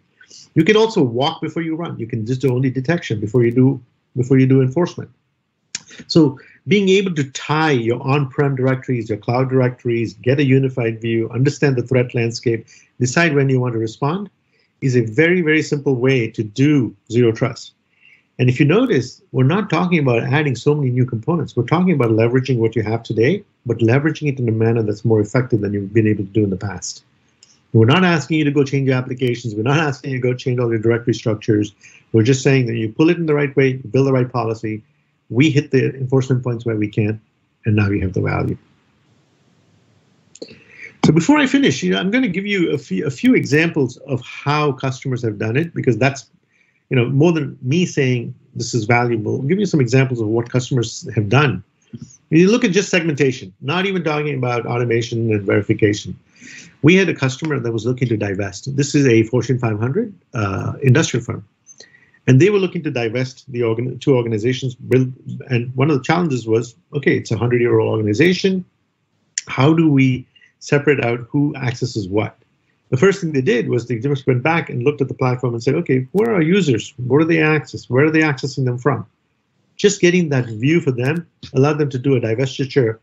You can also walk before you run. You can just do only detection before you do enforcement. So being able to tie your on-prem directories, your cloud directories, get a unified view, understand the threat landscape, decide when you want to respond, is a very, very simple way to do zero trust. And if you notice, we're not talking about adding so many new components. We're talking about leveraging what you have today, but leveraging it in a manner that's more effective than you've been able to do in the past. We're not asking you to go change your applications. We're not asking you to go change all your directory structures. We're just saying that you pull it in the right way, you build the right policy, we hit the enforcement points where we can, and now you have the value. So before I finish, I'm going to give you a few examples of how customers have done it, because that's, more than me saying this is valuable. I'll give you some examples of what customers have done. When you look at just segmentation, not even talking about automation and verification. We had a customer that was looking to divest. This is a Fortune 500 industrial firm. And they were looking to divest the two organizations. And one of the challenges was, okay, it's a 100-year-old organization. How do we separate out who accesses what? The first thing they did was they just went back and looked at the platform and said, okay, where are our users? What do they access? Where are they accessing them from? Just getting that view for them allowed them to do a divestiture,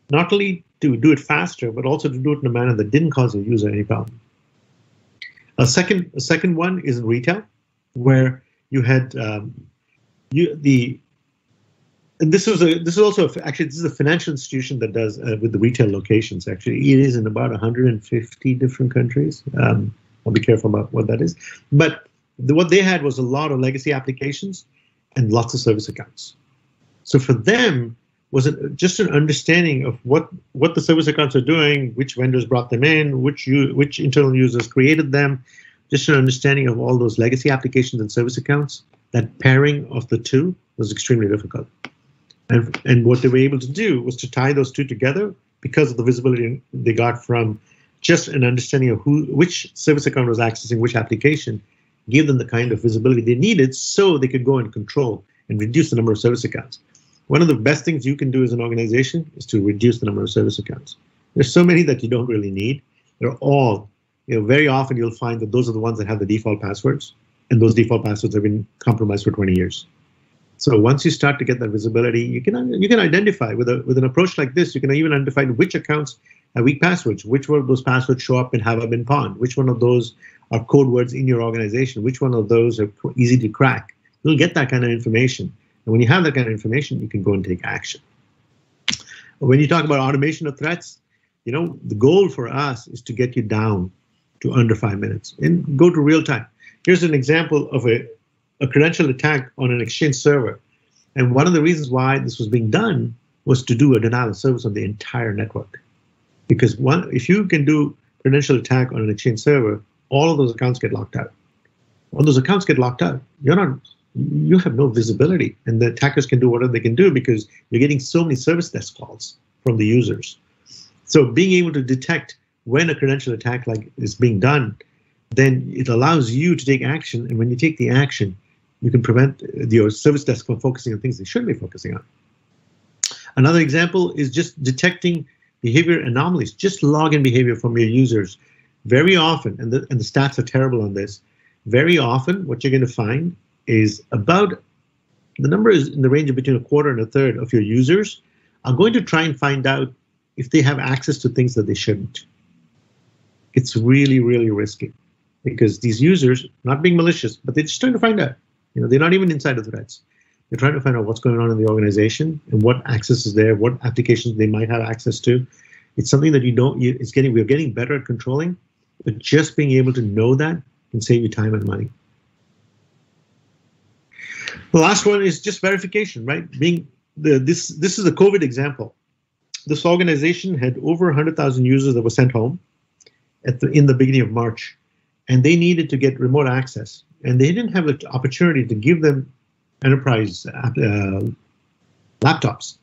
not only to do it faster, but also to do it in a manner that didn't cause the user any problem. A second one is in retail, where you had this is also actually this is a financial institution that does with the retail locations. Actually, it is in about 150 different countries. I'll be careful about what that is. But what they had was a lot of legacy applications and lots of service accounts. So for them was just an understanding of what the service accounts are doing, which vendors brought them in, which internal users created them, just an understanding of all those legacy applications and service accounts. That pairing of the two was extremely difficult. And what they were able to do was to tie those two together because of the visibility they got from just an understanding of which service account was accessing which application, gave them the kind of visibility they needed so they could go and control and reduce the number of service accounts. One of the best things you can do as an organization is to reduce the number of service accounts. There's so many that you don't really need. They're all, very often you'll find that those are the ones that have the default passwords, and those default passwords have been compromised for 20 years. So once you start to get that visibility, you can identify with an approach like this. You can even identify which accounts have weak passwords, which one of those passwords show up and have been pawned, which one of those are code words in your organization, which one of those are easy to crack. You'll get that kind of information, and when you have that kind of information, you can go and take action. When you talk about automation of threats, the goal for us is to get you down to under 5 minutes and go to real time. Here's an example of a credential attack on an Exchange server. And one of the reasons why this was being done was to do a denial of service on the entire network. Because if you can do credential attack on an Exchange server, all of those accounts get locked out. When those accounts get locked out, you have no visibility, and the attackers can do whatever they can do because you're getting so many service desk calls from the users. So being able to detect when a credential attack is being done, then it allows you to take action, and when you take the action, you can prevent your service desk from focusing on things they shouldn't be focusing on. Another example is just detecting behavior anomalies, just login behavior from your users. Very often, and the stats are terrible on this, very often what you're going to find is about, the number is in the range of between a quarter and a third of your users are going to try and find out if they have access to things that they shouldn't. It's really, really risky because these users, not being malicious, but they're just trying to find out. They're not even insider threats. They're trying to find out what's going on in the organization and what access is there, what applications they might have access to. It's something that we're getting better at controlling, but just being able to know that can save you time and money. The last one is just verification, right? This is a COVID example. This organization had over 100,000 users that were sent home in the beginning of March, and they needed to get remote access, and they didn't have the opportunity to give them enterprise laptops.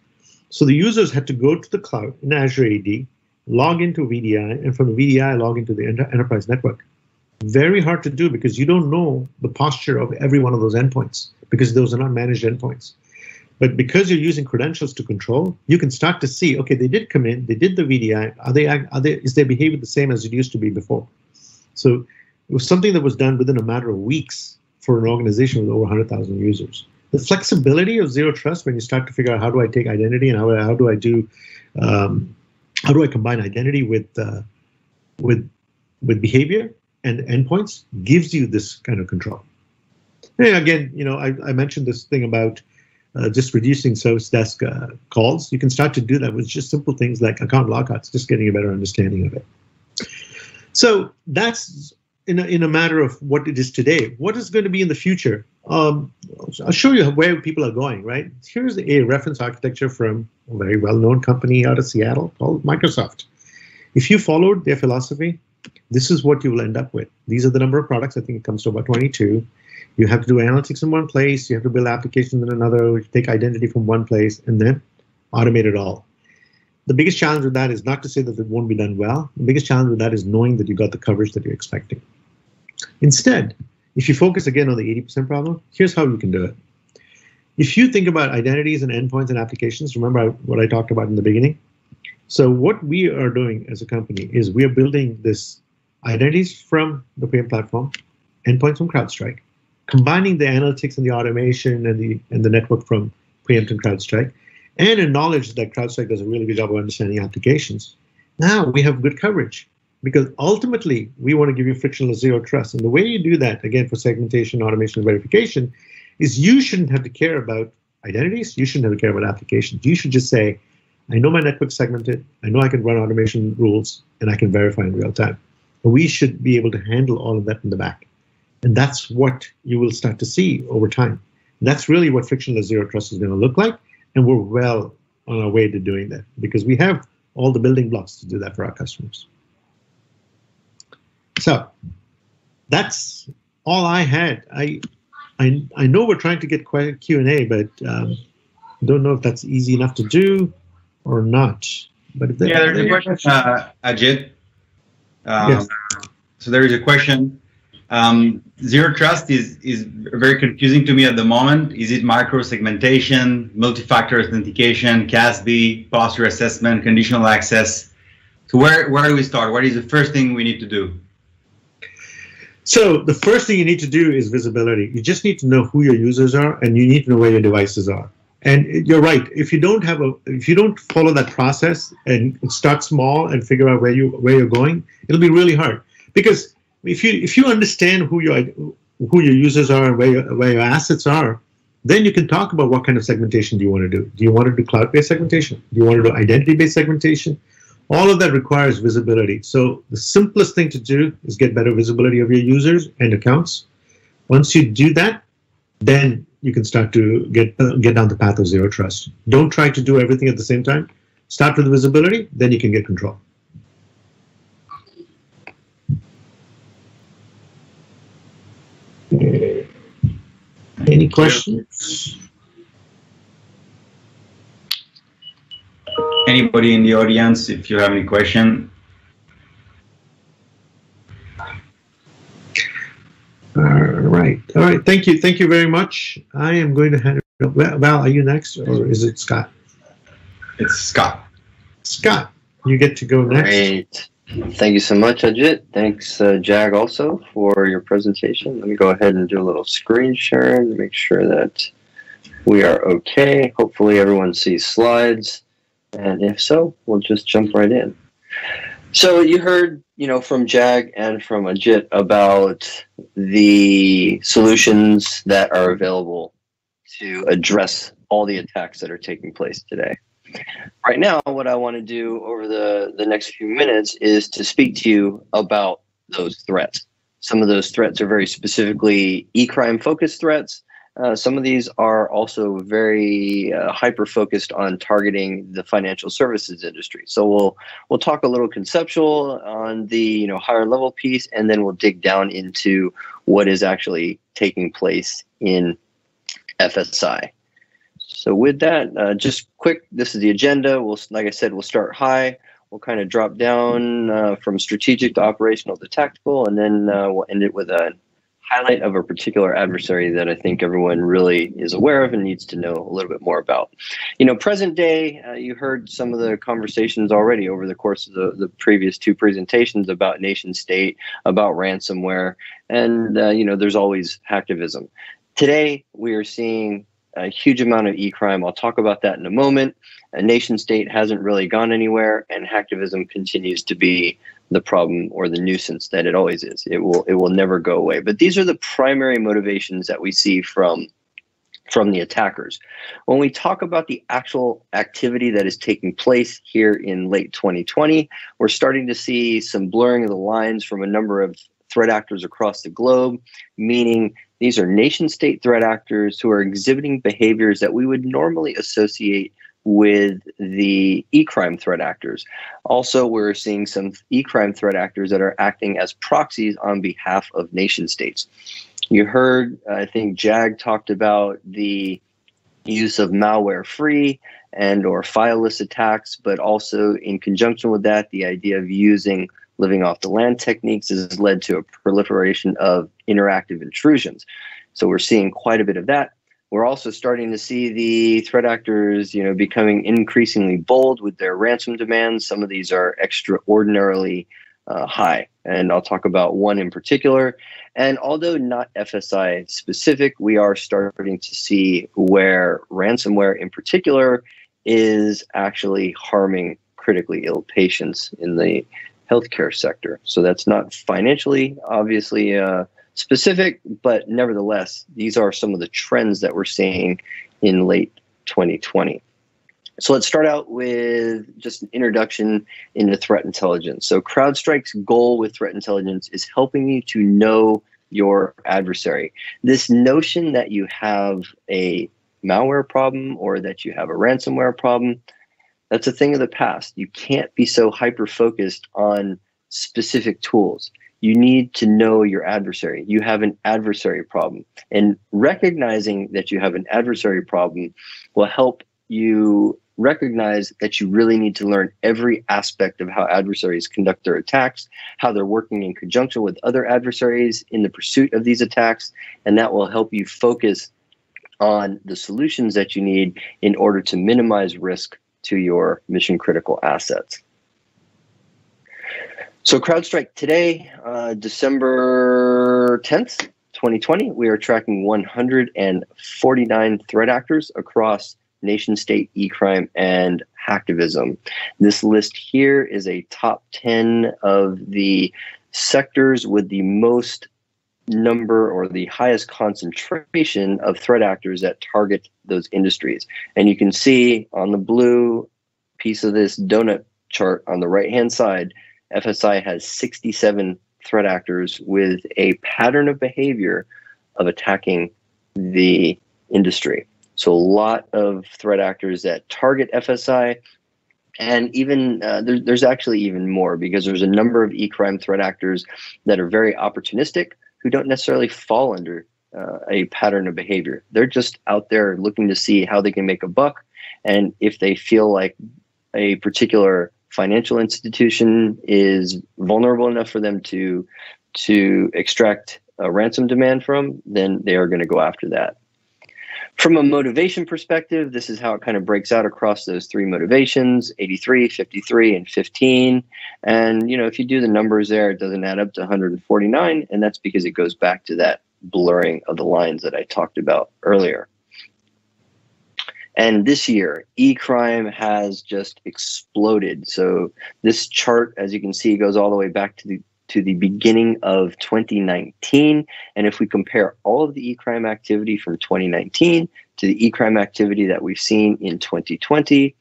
So the users had to go to the cloud in Azure AD, log into VDI, and from the VDI, log into the enterprise network. Very hard to do because you don't know the posture of every one of those endpoints because those are not managed endpoints. But because you're using credentials to control, you can start to see, okay, they did come in, they did the VDI, is their behavior the same as it used to be before? So it was something that was done within a matter of weeks for an organization with over 100,000 users. The flexibility of zero trust when you start to figure out how do I take identity and how do I combine identity with behavior and endpoints gives you this kind of control. And again, I mentioned this thing about just reducing service desk calls. You can start to do that with just simple things like account lockouts, just getting a better understanding of it. So that's in a matter of what it is today. What is going to be in the future? I'll show you where people are going, right? Here's a reference architecture from a very well-known company out of Seattle called Microsoft. If you followed their philosophy, this is what you will end up with. These are the number of products. I think it comes to about 22. You have to do analytics in one place. You have to build applications in another, take identity from one place, and then automate it all. The biggest challenge with that is not to say that it won't be done well. The biggest challenge with that is knowing that you got the coverage that you're expecting. Instead, if you focus again on the 80% problem, here's how you can do it. If you think about identities and endpoints and applications, remember what I talked about in the beginning? So what we are doing as a company is we are building this identities from the Preempt platform, endpoints from CrowdStrike, combining the analytics and the automation and the network from Preempt and CrowdStrike, and a knowledge that CrowdStrike does a really good job of understanding applications. Now we have good coverage because ultimately we want to give you frictionless zero trust. And the way you do that, again, for segmentation, automation, and verification, is you shouldn't have to care about identities. You shouldn't have to care about applications. You should just say, I know my network's segmented. I know I can run automation rules, and I can verify in real time. And we should be able to handle all of that in the back. And that's what you will start to see over time. And that's really what frictionless zero trust is going to look like. And we're well on our way to doing that because we have all the building blocks to do that for our customers. So that's all I had. I know we're trying to get Q&A, but don't know if that's easy enough to do or not. But if there's a question, Ajit. Yes. So there is a question. Zero trust is very confusing to me at the moment. Is it micro-segmentation, multi-factor authentication, CASB, posture assessment, conditional access? So where do we start? What is the first thing we need to do? So the first thing you need to do is visibility. You just need to know who your users are, and you need to know where your devices are. And you're right. If you don't follow that process and start small and figure out where you're going, it'll be really hard. Because if you understand who your users are and where your assets are, then you can talk about what kind of segmentation do you want to do. Do you want to do cloud-based segmentation? Do you want to do identity-based segmentation? All of that requires visibility. So the simplest thing to do is get better visibility of your users and accounts. Once you do that, then you can start to get down the path of zero trust. Don't try to do everything at the same time. Start with visibility, then you can get control. Any questions? Anybody in the audience, if you have any question? All right. Thank you very much. I am going to hand it over. Val, are you next, or is it Scott? It's Scott. Scott, you get to go next. Great. Thank you so much, Ajit. Thanks, Jag, also for your presentation. Let me go ahead and do a little screen sharing to make sure that we are okay. Hopefully everyone sees slides. And if so, we'll just jump right in. So you heard, from Jag and from Ajit about the solutions that are available to address all the attacks that are taking place today. Right now, what I want to do over the next few minutes is to speak to you about those threats. Some of those threats are very specifically e-crime focused threats. Some of these are also very hyper-focused on targeting the financial services industry. So we'll talk a little conceptual on the higher level piece, and then we'll dig down into what is actually taking place in FSI. So with that, just quick, this is the agenda. Like I said, we'll start high. We'll kind of drop down from strategic to operational to tactical, and then we'll end it with a highlight of a particular adversary that I think everyone really is aware of and needs to know a little bit more about. You know, present day, you heard some of the conversations already over the course of the previous two presentations about nation state, about ransomware, and you know, there's always hacktivism. Today, we are seeing a huge amount of e-crime. I'll talk about that in a moment. A nation state hasn't really gone anywhere, and hacktivism continues to be the problem or the nuisance that it always is. It will never go away. But these are the primary motivations that we see from the attackers. When we talk about the actual activity that is taking place here in late 2020, we're starting to see some blurring of the lines from a number of threat actors across the globe, meaning these are nation state threat actors who are exhibiting behaviors that we would normally associate with the e-crime threat actors. Also, we're seeing some e-crime threat actors that are acting as proxies on behalf of nation states. You heard, I think Jag talked about the use of malware-free and or fileless attacks, but also in conjunction with that, the idea of using living off the land techniques has led to a proliferation of interactive intrusions. So we're seeing quite a bit of that. We're also starting to see the threat actors, you know, becoming increasingly bold with their ransom demands. Some of these are extraordinarily high, and I'll talk about one in particular. And although not FSI specific, we are starting to see where ransomware in particular is actually harming critically ill patients in the healthcare sector. So that's not financially, obviously, specific, but nevertheless, these are some of the trends that we're seeing in late 2020. So let's start out with just an introduction into threat intelligence. So CrowdStrike's goal with threat intelligence is helping you to know your adversary. This notion that you have a malware problem or that you have a ransomware problem, that's a thing of the past. You can't be so hyper-focused on specific tools. You need to know your adversary. You have an adversary problem. And recognizing that you have an adversary problem will help you recognize that you really need to learn every aspect of how adversaries conduct their attacks, how they're working in conjunction with other adversaries in the pursuit of these attacks, and that will help you focus on the solutions that you need in order to minimize risk to your mission-critical assets. So CrowdStrike today, December 10th, 2020, we are tracking 149 threat actors across nation-state e-crime and hacktivism. This list here is a top 10 of the sectors with the most number or the highest concentration of threat actors that target those industries. And you can see on the blue piece of this donut chart on the right-hand side, FSI has 67 threat actors with a pattern of behavior of attacking the industry. So a lot of threat actors that target FSI, and even there's actually even more, because there's a number of e-crime threat actors that are very opportunistic who don't necessarily fall under a pattern of behavior. They're just out there looking to see how they can make a buck, and if they feel like a particular financial institution is vulnerable enough for them to extract a ransom demand from, then they are going to go after that. From a motivation perspective, this is how it kind of breaks out across those three motivations, 83, 53, and 15. And, you know, if you do the numbers there, it doesn't add up to 149, and that's because it goes back to that blurring of the lines that I talked about earlier. And this year, e-crime has just exploded. So this chart, as you can see, goes all the way back to the beginning of 2019. And if we compare all of the e-crime activity from 2019 to the e-crime activity that we've seen in 2020,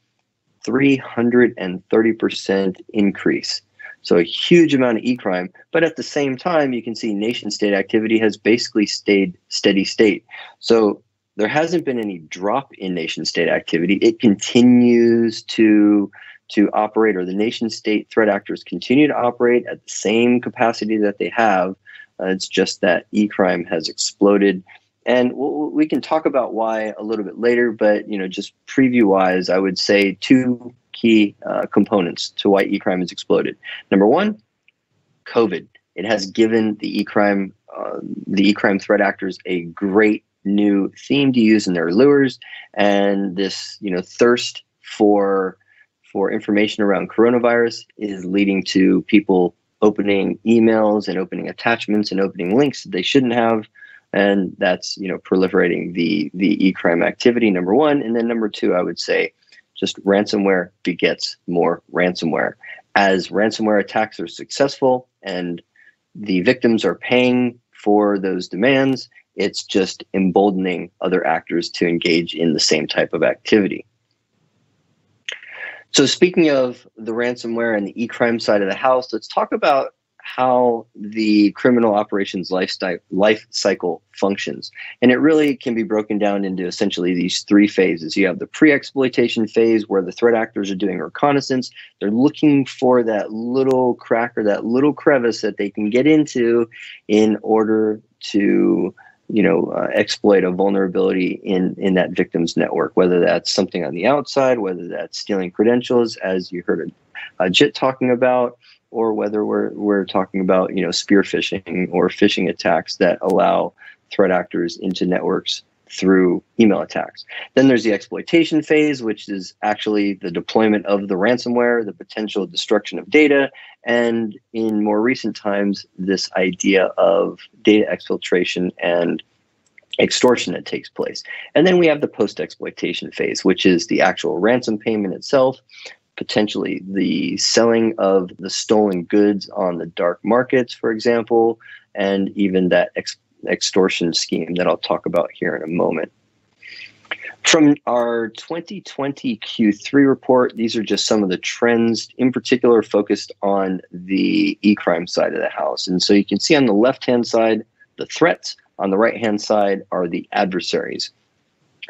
330% increase. So a huge amount of e-crime. But at the same time, you can see nation state activity has basically stayed steady state. So there hasn't been any drop in nation state activity. It continues to operate, or the nation state threat actors continue to operate at the same capacity that they have. It's just that e-crime has exploded. And we can talk about why a little bit later, but, you know, just preview wise, I would say two key components to why e-crime has exploded. Number one, COVID. It has given the e-crime threat actors a great new theme to use in their lures, and this thirst for information around coronavirus is leading to people opening emails and opening attachments and opening links that they shouldn't have, and that's proliferating the e-crime activity, number one. And then number two, I would say just ransomware begets more ransomware. As ransomware attacks are successful and the victims are paying for those demands, it's just emboldening other actors to engage in the same type of activity. So speaking of the ransomware and the e-crime side of the house, let's talk about how the criminal operations life cycle functions. And it really can be broken down into essentially these three phases. You have the pre-exploitation phase, where the threat actors are doing reconnaissance. They're looking for that little crack or that little crevice that they can get into in order to exploit a vulnerability in that victim's network, whether that's something on the outside, whether that's stealing credentials, as you heard Jit talking about, or whether we're talking about spear phishing or phishing attacks that allow threat actors into networks through email attacks. Then there's the exploitation phase, which is actually the deployment of the ransomware, the potential destruction of data, and in more recent times, this idea of data exfiltration and extortion that takes place. And then we have the post-exploitation phase, which is the actual ransom payment itself, potentially the selling of the stolen goods on the dark markets, for example, and even that extortion scheme that I'll talk about here in a moment. From our 2020 Q3 report, these are just some of the trends, in particular focused on the e-crime side of the house. And so you can see on the left-hand side, the threats. On the right-hand side are the adversaries.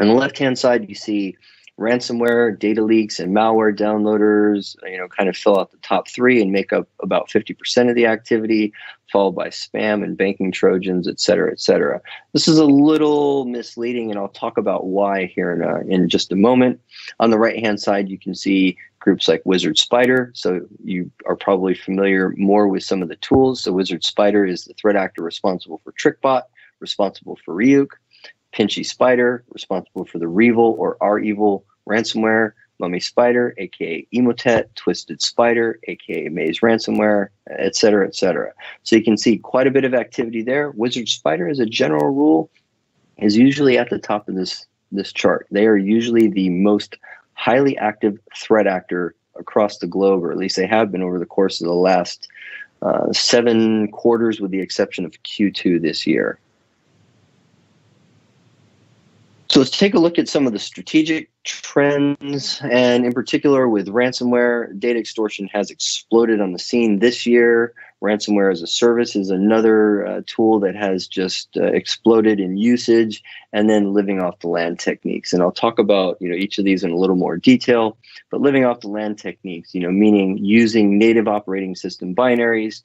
On the left-hand side, you see ransomware, data leaks, and malware downloaders, kind of fill out the top three and make up about 50% of the activity, followed by spam and banking Trojans, et cetera, et cetera. This is a little misleading, and I'll talk about why here in just a moment. On the right-hand side, you can see groups like Wizard Spider. So you are probably familiar more with some of the tools. So Wizard Spider is the threat actor responsible for TrickBot, responsible for Ryuk. Pinchy Spider, responsible for the Revil or R-Evil ransomware. Mummy Spider, aka Emotet. Twisted Spider, aka Maze Ransomware, et cetera, et cetera. So you can see quite a bit of activity there. Wizard Spider, as a general rule, is usually at the top of this chart. They are usually the most highly active threat actor across the globe, or at least they have been over the course of the last 7 quarters, with the exception of Q2 this year. So let's take a look at some of the strategic trends, and in particular with ransomware, data extortion has exploded on the scene this year. Ransomware as a service is another tool that has just exploded in usage, and then living off the land techniques. And I'll talk about each of these in a little more detail, but living off the land techniques, meaning using native operating system binaries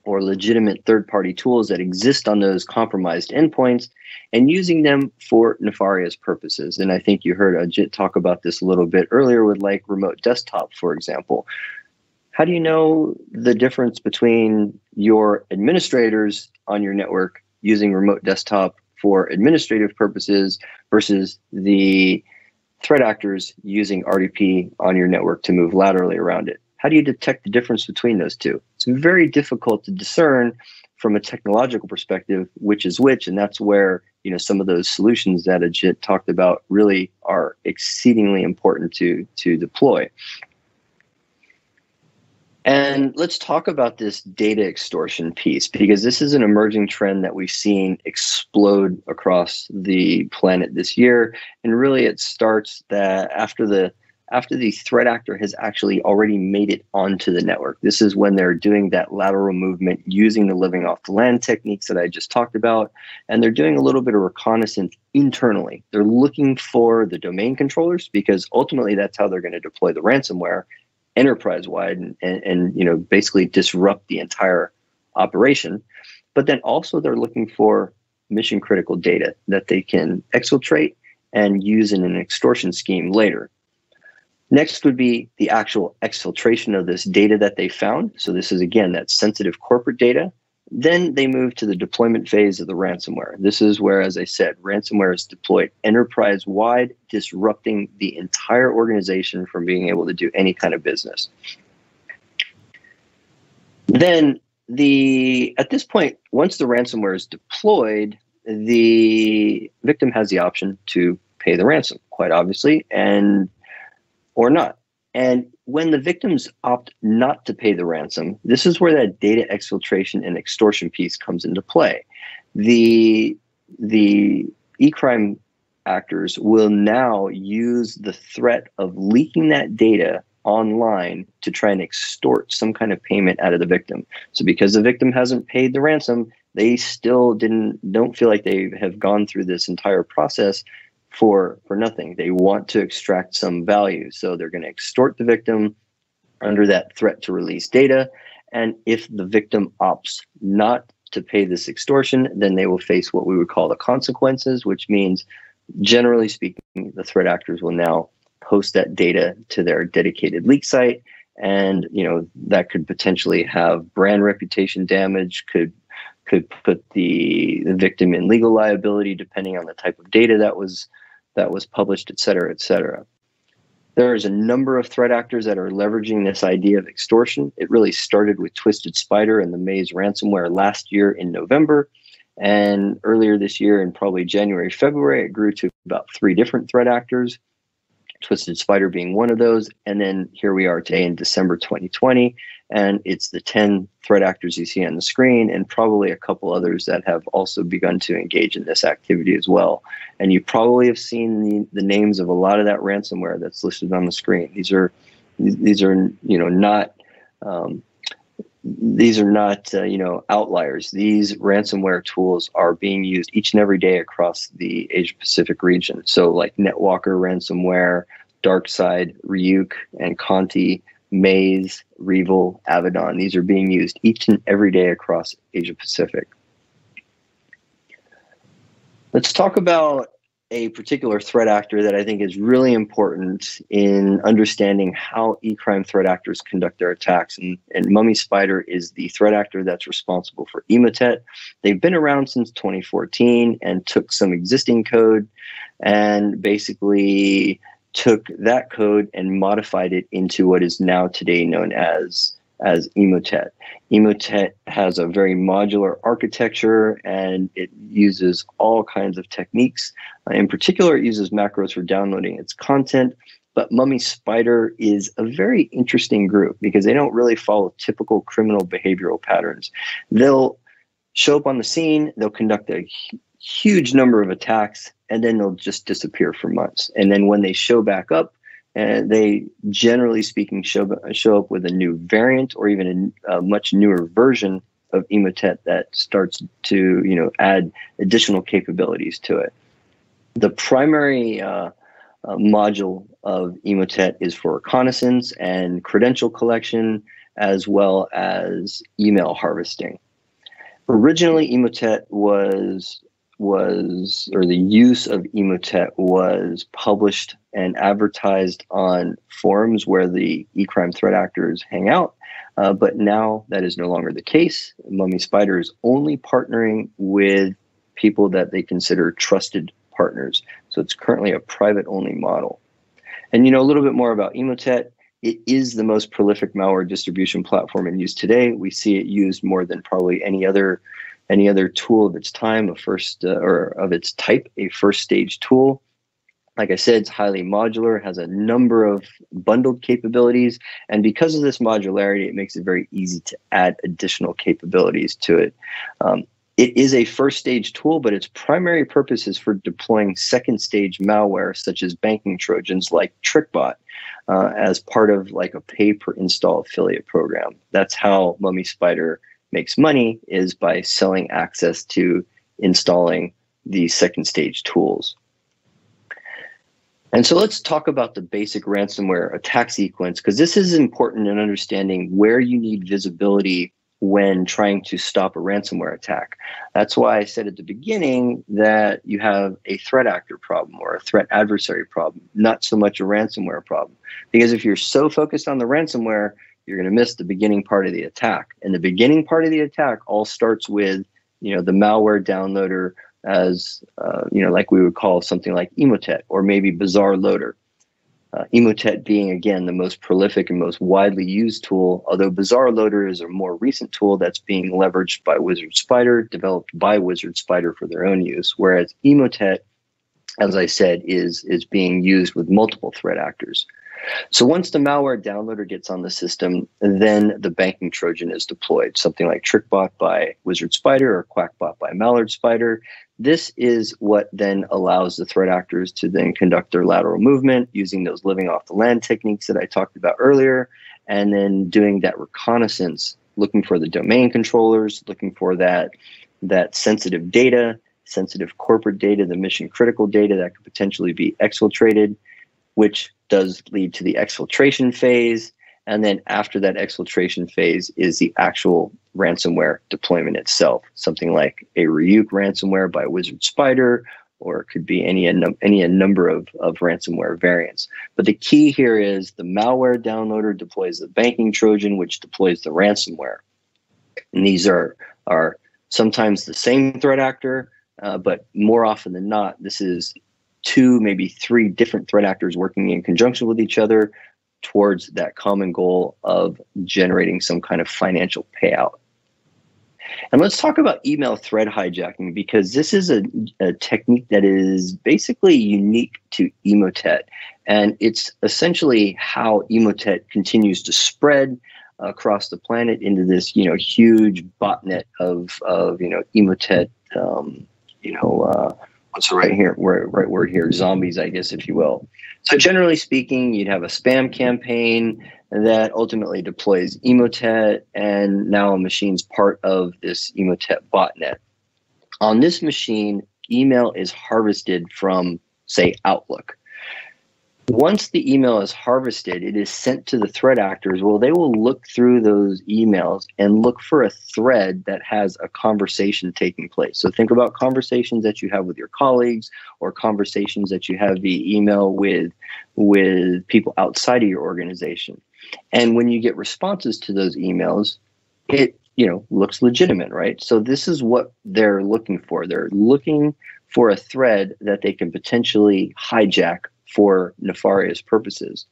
or legitimate third-party tools that exist on those compromised endpoints and using them for nefarious purposes. And I think you heard Ajit talk about this a little bit earlier with like remote desktop, for example. How do you know the difference between your administrators on your network using remote desktop for administrative purposes versus the threat actors using RDP on your network to move laterally around it? How do you detect the difference between those two? It's very difficult to discern from a technological perspective which is which, and that's where some of those solutions that Ajit talked about really are exceedingly important to deploy. And let's talk about this data extortion piece, because this is an emerging trend that we've seen explode across the planet this year. And really it starts that after the threat actor has actually already made it onto the network. This is when they're doing that lateral movement using the living off the land techniques that I just talked about. And they're doing a little bit of reconnaissance internally. They're looking for the domain controllers, because ultimately that's how they're going to deploy the ransomware enterprise-wide and basically disrupt the entire operation. But then also they're looking for mission critical data that they can exfiltrate and use in an extortion scheme later. Next would be the actual exfiltration of this data that they found. So this is, again, that sensitive corporate data. Then they move to the deployment phase of the ransomware. This is where, as I said, ransomware is deployed enterprise-wide, disrupting the entire organization from being able to do any kind of business. Then at this point, once the ransomware is deployed, the victim has the option to pay the ransom, quite obviously, or not. And when the victims opt not to pay the ransom, this is where that data exfiltration and extortion piece comes into play. The e-crime actors will now use the threat of leaking that data online to try and extort some kind of payment out of the victim. So because the victim hasn't paid the ransom, they still don't feel like they have gone through this entire process for nothing. They want to extract some value. So they're going to extort the victim under that threat to release data. And if the victim opts not to pay this extortion, then they will face what we would call the consequences, which means, generally speaking, the threat actors will now post that data to their dedicated leak site. And, that could potentially have brand reputation damage, could put the victim in legal liability, depending on the type of data that was published, et cetera, et cetera. There's a number of threat actors that are leveraging this idea of extortion. It really started with Twisted Spider and the Maze ransomware last year in November. And earlier this year, in probably January, February, it grew to about 3 different threat actors, Twisted Spider being one of those. And then here we are today in December 2020, and it's the 10 threat actors you see on the screen, and probably a couple others that have also begun to engage in this activity as well. And you probably have seen the names of a lot of that ransomware that's listed on the screen. These are not outliers. These ransomware tools are being used each and every day across the Asia Pacific region. So like NetWalker ransomware, DarkSide, Ryuk, and Conti, Maze, Revil, Avedon. These are being used each and every day across Asia Pacific. Let's talk about a particular threat actor that I think is really important in understanding how e-crime threat actors conduct their attacks. And Mummy Spider is the threat actor that's responsible for Emotet. They've been around since 2014 and took some existing code and basically took that code and modified it into what is now today known as Emotet. Emotet has a very modular architecture, and it uses all kinds of techniques. In particular, it uses macros for downloading its content. But Mummy Spider is a very interesting group because they don't really follow typical criminal behavioral patterns. They'll show up on the scene, they'll conduct a huge number of attacks, and then they'll just disappear for months. And then when they show back up, and they, generally speaking, show up with a new variant or even a much newer version of Emotet that starts to add additional capabilities to it. The primary module of Emotet is for reconnaissance and credential collection, as well as email harvesting. Originally, Emotet or the use of Emotet was published and advertised on forums where the e-crime threat actors hang out. But now that is no longer the case. Mummy Spider is only partnering with people that they consider trusted partners. So it's currently a private-only model. And a little bit more about Emotet. It is the most prolific malware distribution platform in use today. We see it used more than probably any other tool of its time, of its type, a first stage tool. Like I said, it's highly modular, has a number of bundled capabilities, and because of this modularity, it makes it very easy to add additional capabilities to it. It is a first stage tool, but its primary purpose is for deploying second stage malware, such as banking Trojans like TrickBot, as part of like a pay per install affiliate program. That's how Mummy Spider makes money, is by selling access to installing these second stage tools. And so let's talk about the basic ransomware attack sequence, because this is important in understanding where you need visibility when trying to stop a ransomware attack. That's why I said at the beginning that you have a threat actor problem or a threat adversary problem, not so much a ransomware problem. Because if you're so focused on the ransomware, you're going to miss the beginning part of the attack. And the beginning part of the attack all starts with, the malware downloader as, like we would call something like Emotet or maybe Bizarre Loader. Emotet being, again, the most prolific and most widely used tool, although Bizarre Loader is a more recent tool that's being leveraged by Wizard Spider, developed by Wizard Spider for their own use, whereas Emotet, as I said, is being used with multiple threat actors. So once the malware downloader gets on the system, then the banking Trojan is deployed, something like TrickBot by Wizard Spider or QuackBot by Mallard Spider. This is what then allows the threat actors to then conduct their lateral movement using those living off the land techniques that I talked about earlier, and then doing that reconnaissance, looking for the domain controllers, looking for that sensitive data, sensitive corporate data, the mission critical data that could potentially be exfiltrated, which does lead to the exfiltration phase. And then after that exfiltration phase is the actual ransomware deployment itself, something like a Ryuk ransomware by Wizard Spider, or it could be any number of ransomware variants. But the key here is the malware downloader deploys the banking Trojan, which deploys the ransomware. And these are sometimes the same threat actor, but more often than not, this is 2, maybe 3 different threat actors working in conjunction with each other towards that common goal of generating some kind of financial payout. And let's talk about email thread hijacking, because this is a technique that is basically unique to Emotet. And it's essentially how Emotet continues to spread across the planet into this, huge botnet of Emotet, what's the right word here? Zombies, I guess, if you will. So generally speaking, you'd have a spam campaign that ultimately deploys Emotet, and now a machine's part of this Emotet botnet. On this machine, email is harvested from, say, Outlook. Once the email is harvested, it is sent to the threat actors. Well, they will look through those emails and look for a thread that has a conversation taking place. So think about conversations that you have with your colleagues, or conversations that you have via email with people outside of your organization. And when you get responses to those emails, it looks legitimate, right? So this is what they're looking for. They're looking for a thread that they can potentially hijack for nefarious purposes.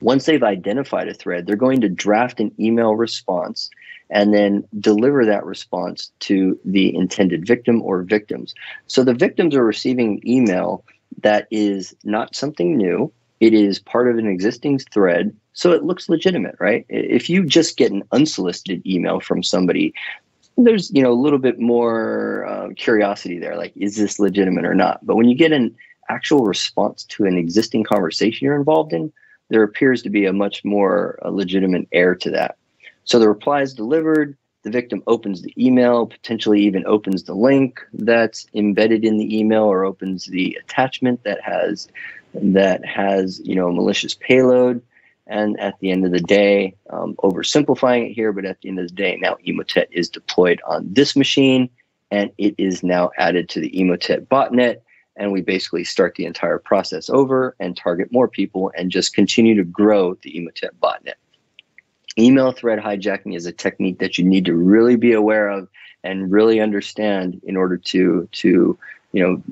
Once they've identified a thread, they're going to draft an email response and then deliver that response to the intended victim or victims. So the victims are receiving email that is not something new. It is part of an existing thread, so it looks legitimate, right? If you just get an unsolicited email from somebody, there's a little bit more curiosity there, like, is this legitimate or not? But when you get an actual response to an existing conversation you're involved in, there appears to be a much more legitimate air to that. So the reply is delivered, the victim opens the email, potentially even opens the link that's embedded in the email, or opens the attachment that has a malicious payload. And at the end of the day, oversimplifying it here, but at the end of the day, now Emotet is deployed on this machine, and it is now added to the Emotet botnet. And we basically start the entire process over and target more people and just continue to grow the Emotet botnet. Email thread hijacking is a technique that you need to really be aware of and really understand in order to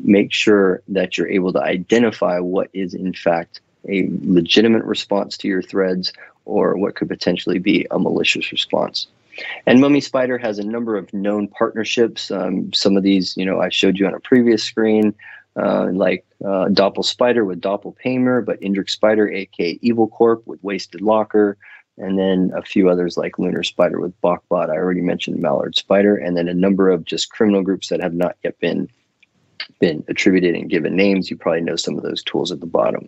make sure that you're able to identify what is in fact a legitimate response to your threads, or what could potentially be a malicious response. And Mummy Spider has a number of known partnerships. Some of these, I showed you on a previous screen, like Doppel Spider with Doppelpaymer, but Indrik Spider, aka Evil Corp, with Wasted Locker, and then a few others like Lunar Spider with Bachbot. I already mentioned Mallard Spider, and then a number of just criminal groups that have not yet been attributed and given names. You probably know some of those tools at the bottom.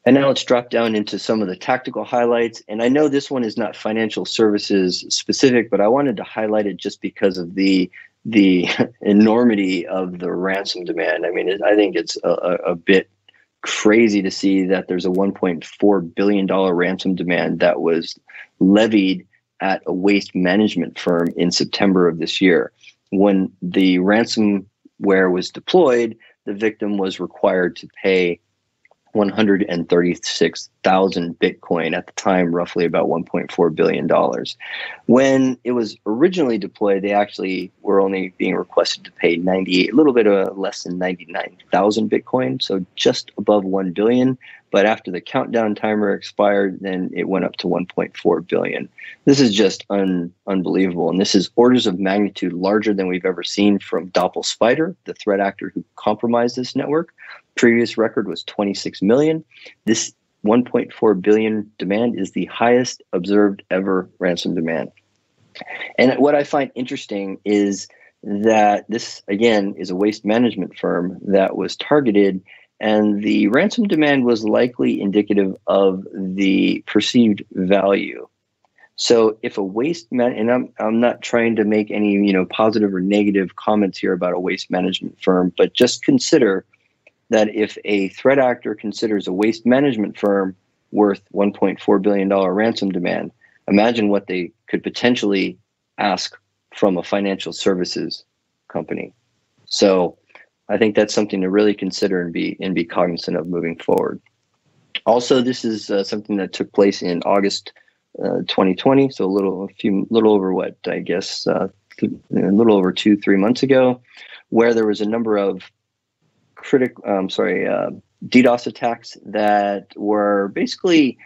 And now let's drop down into some of the tactical highlights. And I know this one is not financial services specific, but I wanted to highlight it just because of the enormity of the ransom demand. I mean, I think it's a bit crazy to see that there's a $1.4 billion ransom demand that was levied at a waste management firm in September of this year. When the ransomware was deployed, the victim was required to pay 136,000 Bitcoin, at the time roughly about $1.4 billion. When it was originally deployed, they actually were only being requested to pay a little bit less than 99,000 Bitcoin, so just above 1 billion. But after the countdown timer expired, then it went up to 1.4 billion. This is just unbelievable. And this is orders of magnitude larger than we've ever seen from DoppelSpider, the threat actor who compromised this network. Previous record was 26 million. This 1.4 billion demand is the highest observed ever ransom demand. And what I find interesting is that this, again, is a waste management firm that was targeted, and the ransom demand was likely indicative of the perceived value. So if a waste and I'm not trying to make any positive or negative comments here about a waste management firm, but just consider that if a threat actor considers a waste management firm worth $1.4 billion ransom demand, imagine what they could potentially ask from a financial services company. So I think that's something to really consider and be cognizant of moving forward. Also, this is something that took place in August 2020, so a little over a little over 2-3 months ago, where there was a number of DDoS attacks that were basically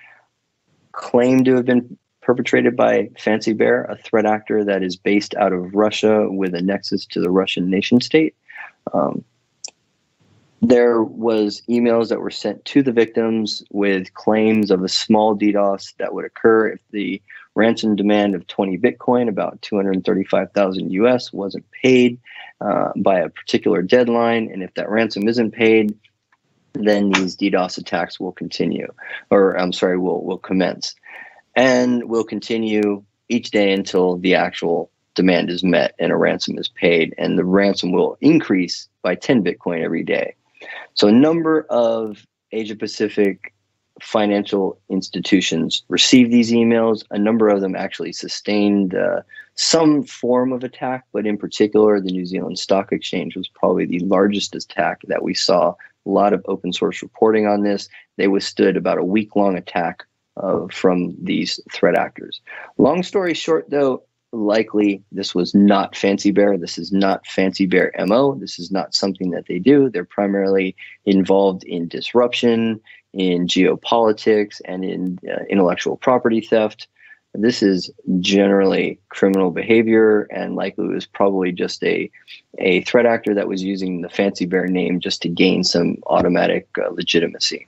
claimed to have been perpetrated by Fancy Bear, a threat actor that is based out of Russia with a nexus to the Russian nation state. There was emails that were sent to the victims with claims of a small DDoS that would occur if the ransom demand of 20 Bitcoin, about 235,000 US, wasn't paid by a particular deadline. And if that ransom isn't paid, then these DDoS attacks will continue, will commence. And will continue each day until the actual demand is met and a ransom is paid. And the ransom will increase by 10 Bitcoin every day. So a number of Asia-Pacific financial institutions received these emails. A number of them actually sustained some form of attack, but in particular, the New Zealand Stock Exchange was probably the largest attack that we saw. A lot of open source reporting on this. They withstood about a week-long attack from these threat actors. Long story short, though, likely this was not Fancy Bear. This is not Fancy Bear MO. This is not something that they do. They're primarily involved in disruption, in geopolitics, and in intellectual property theft. This is generally criminal behavior, and likely was probably just a threat actor that was using the Fancy Bear name just to gain some automatic legitimacy.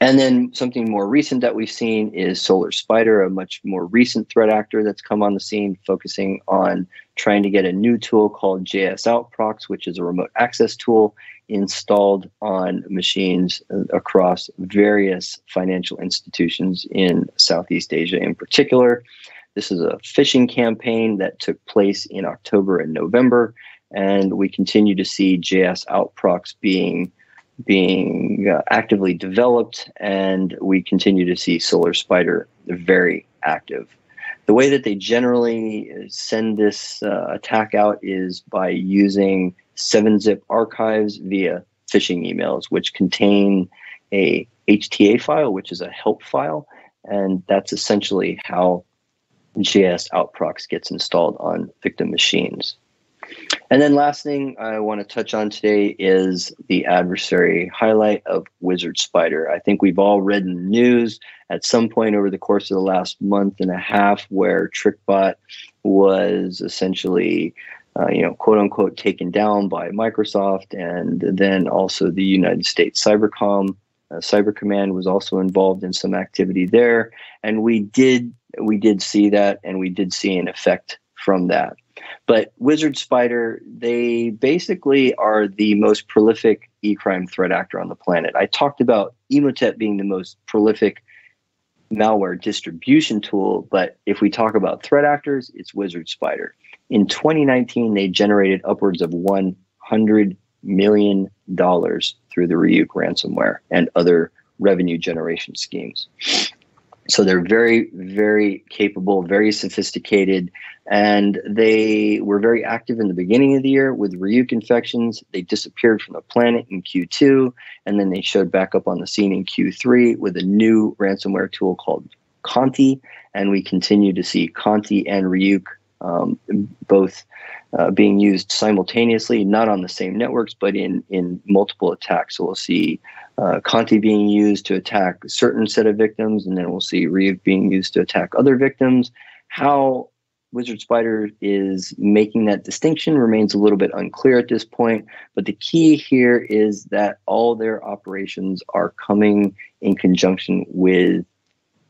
And then something more recent that we've seen is SolarSpider, a much more recent threat actor that's come on the scene, focusing on trying to get a new tool called JS-Outprox, which is a remote access tool installed on machines across various financial institutions in Southeast Asia in particular. This is a phishing campaign that took place in October and November, and we continue to see JS-Outprox being actively developed, and we continue to see SolarSpider very active. The way that they generally send this attack out is by using 7-zip archives via phishing emails, which contain a HTA file, which is a help file, and that's essentially how JS-Outprox gets installed on victim machines. And then last thing I want to touch on today is the adversary highlight of WizardSpider. I think we've all read in the news at some point over the course of the last month and a half where TrickBot was essentially, quote unquote, taken down by Microsoft, and then also the United States Cyber Command was also involved in some activity there, and we did see that, and we did see an effect from that. But WizardSpider, they basically are the most prolific e-crime threat actor on the planet. I talked about Emotet being the most prolific malware distribution tool, but if we talk about threat actors, it's WizardSpider. In 2019, they generated upwards of $100 million through the Ryuk ransomware and other revenue generation schemes. So they're very, very capable, very sophisticated, and they were very active in the beginning of the year with Ryuk infections. They disappeared from the planet in Q2, and then they showed back up on the scene in Q3 with a new ransomware tool called Conti, and we continue to see Conti and Ryuk both being used simultaneously, not on the same networks, but in multiple attacks. So we'll see Conti being used to attack a certain set of victims, and then we'll see Ryuk being used to attack other victims. How Wizard Spider is making that distinction remains a little bit unclear at this point, but the key here is that all their operations are coming in conjunction with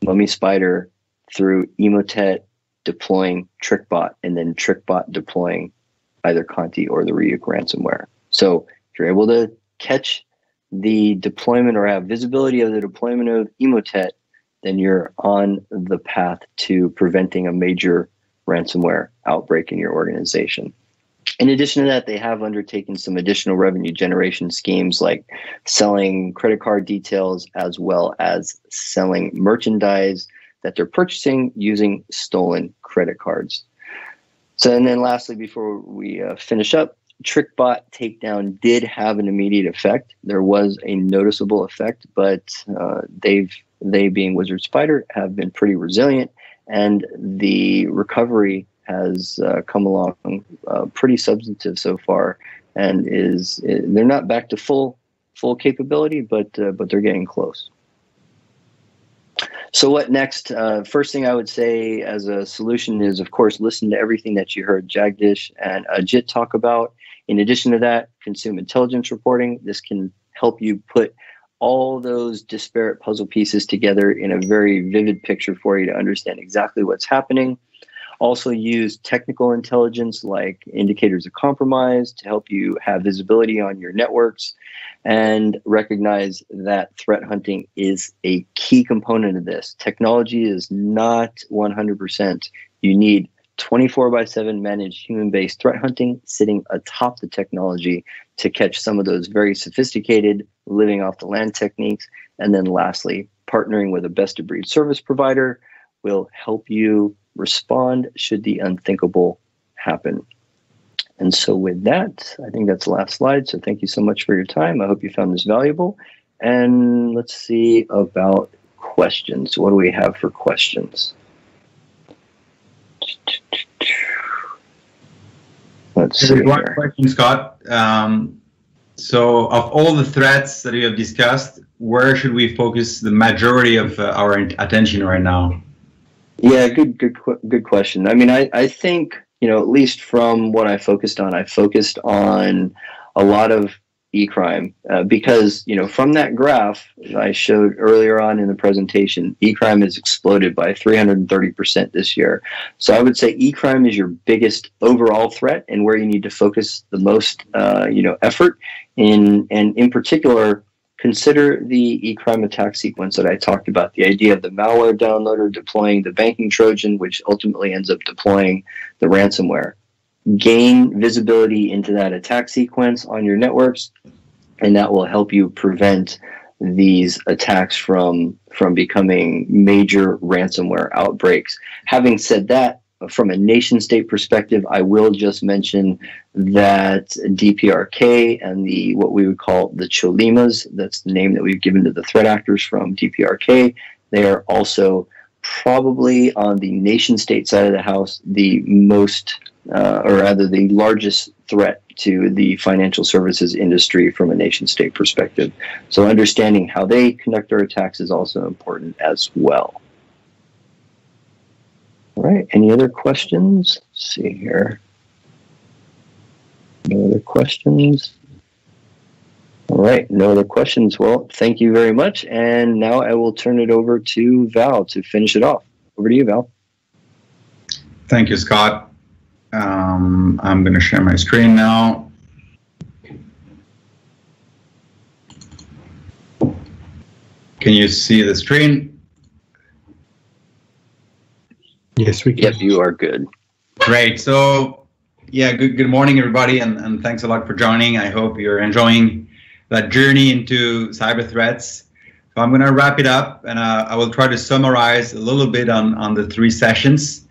Mummy Spider through Emotet deploying TrickBot, and then TrickBot deploying either Conti or the Ryuk ransomware. So if you're able to catch the deployment or have visibility of the deployment of Emotet, then you're on the path to preventing a major ransomware outbreak in your organization. In addition to that, they have undertaken some additional revenue generation schemes like selling credit card details as well as selling merchandise that they're purchasing using stolen credit cards. So, and then lastly, before we finish up, TrickBot takedown did have an immediate effect. There was a noticeable effect, but they being Wizard Spider have been pretty resilient, and the recovery has come along pretty substantive so far, and they're not back to full capability, but they're getting close. So what next? First thing I would say as a solution is, of course, listen to everything that you heard Jagdish and Ajit talk about. In addition to that, consume intelligence reporting. This can help you put all those disparate puzzle pieces together in a very vivid picture for you to understand exactly what's happening. Also use technical intelligence like indicators of compromise to help you have visibility on your networks, and recognize that threat hunting is a key component of this. Technology is not 100%. You need 24/7 managed human-based threat hunting sitting atop the technology to catch some of those very sophisticated living off the land techniques. And then lastly, partnering with a best-of-breed service provider will help you respond should the unthinkable happen. And so with that, I think that's the last slide. So thank you so much for your time. I hope you found this valuable. And let's see about questions. What do we have for questions? Let's see. There's one question, Scott. So of all the threats that we have discussed, where should we focus the majority of our attention right now? Yeah, good question. I mean, I think, at least from what I focused on a lot of e-crime because, from that graph I showed earlier on in the presentation, e-crime has exploded by 330% this year. So I would say e-crime is your biggest overall threat and where you need to focus the most, effort in, and in particular, consider the e-crime attack sequence that I talked about, the idea of the malware downloader deploying the banking Trojan, which ultimately ends up deploying the ransomware. Gain visibility into that attack sequence on your networks, and that will help you prevent these attacks from becoming major ransomware outbreaks. Having said that, from a nation state perspective, I will just mention that DPRK and what we would call the Cholimas, that's the name that we've given to the threat actors from DPRK, they are also probably on the nation state side of the house the most, or rather the largest threat to the financial services industry from a nation state perspective. So understanding how they conduct their attacks is also important as well. All right, any other questions? Let's see here. No other questions? All right, no other questions. Well, thank you very much. And now I will turn it over to Val to finish it off. Over to you, Val. Thank you, Scott. I'm going to share my screen now. Can you see the screen? Yes, we can. Yep, you are good. Great. So, yeah, good morning, everybody, and thanks a lot for joining. I hope you're enjoying that journey into cyber threats. So I'm going to wrap it up, and I will try to summarize a little bit on the 3 sessions,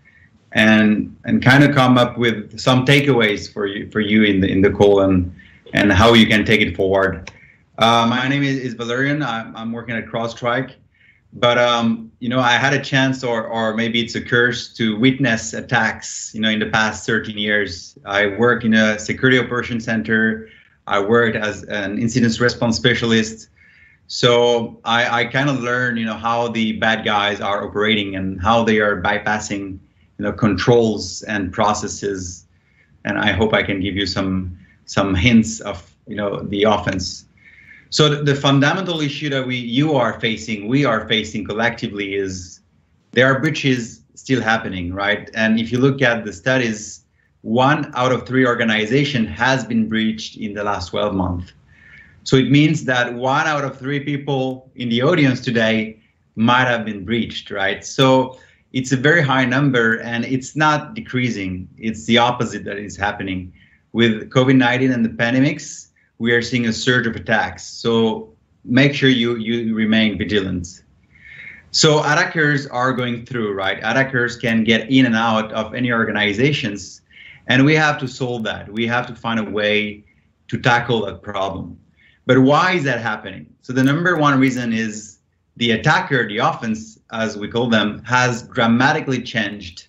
and kind of come up with some takeaways for you in the call, and how you can take it forward. My name is Valerian. I'm working at CrowdStrike, but I had a chance, or maybe it's a curse, to witness attacks. In the past 13 years, I worked in a security operations center. I worked as an incident response specialist. So I kind of learned, how the bad guys are operating and how they are bypassing, controls and processes. And I hope I can give you some hints of, the offense. So the fundamental issue that we are facing collectively is there are breaches still happening, right? And if you look at the studies, 1 out of 3 organizations has been breached in the last 12 months. So it means that 1 out of 3 people in the audience today might have been breached, right? So it's a very high number, and it's not decreasing. It's the opposite that is happening. With COVID-19 and the pandemics, we are seeing a surge of attacks. So make sure you remain vigilant. So attackers are going through, right? Attackers can get in and out of any organizations, and we have to solve that. We have to find a way to tackle that problem. But why is that happening? So the number 1 reason is the attacker, the offense, as we call them, has dramatically changed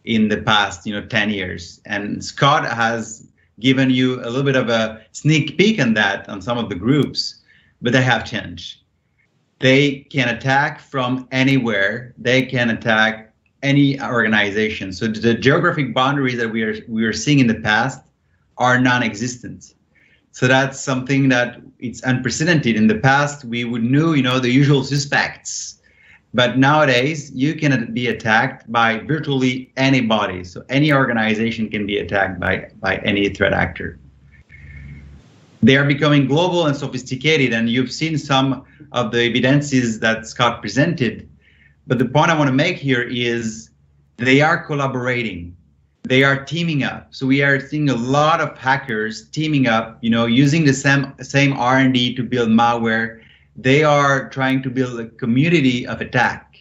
in the past, 10 years. And Scott has given you a little bit of a sneak peek on that on some of the groups, but they have changed. They can attack from anywhere. They can attack any organization. So the geographic boundaries that we are seeing in the past are non-existent. So that's something that it's unprecedented. In the past, we would know, the usual suspects, but nowadays you can be attacked by virtually anybody. So any organization can be attacked by any threat actor. They are becoming global and sophisticated, and you've seen some of the evidences that Scott presented. But the point I want to make here is they are collaborating. They are teaming up. So we are seeing a lot of hackers teaming up, using the same R&D to build malware. They are trying to build a community of attack.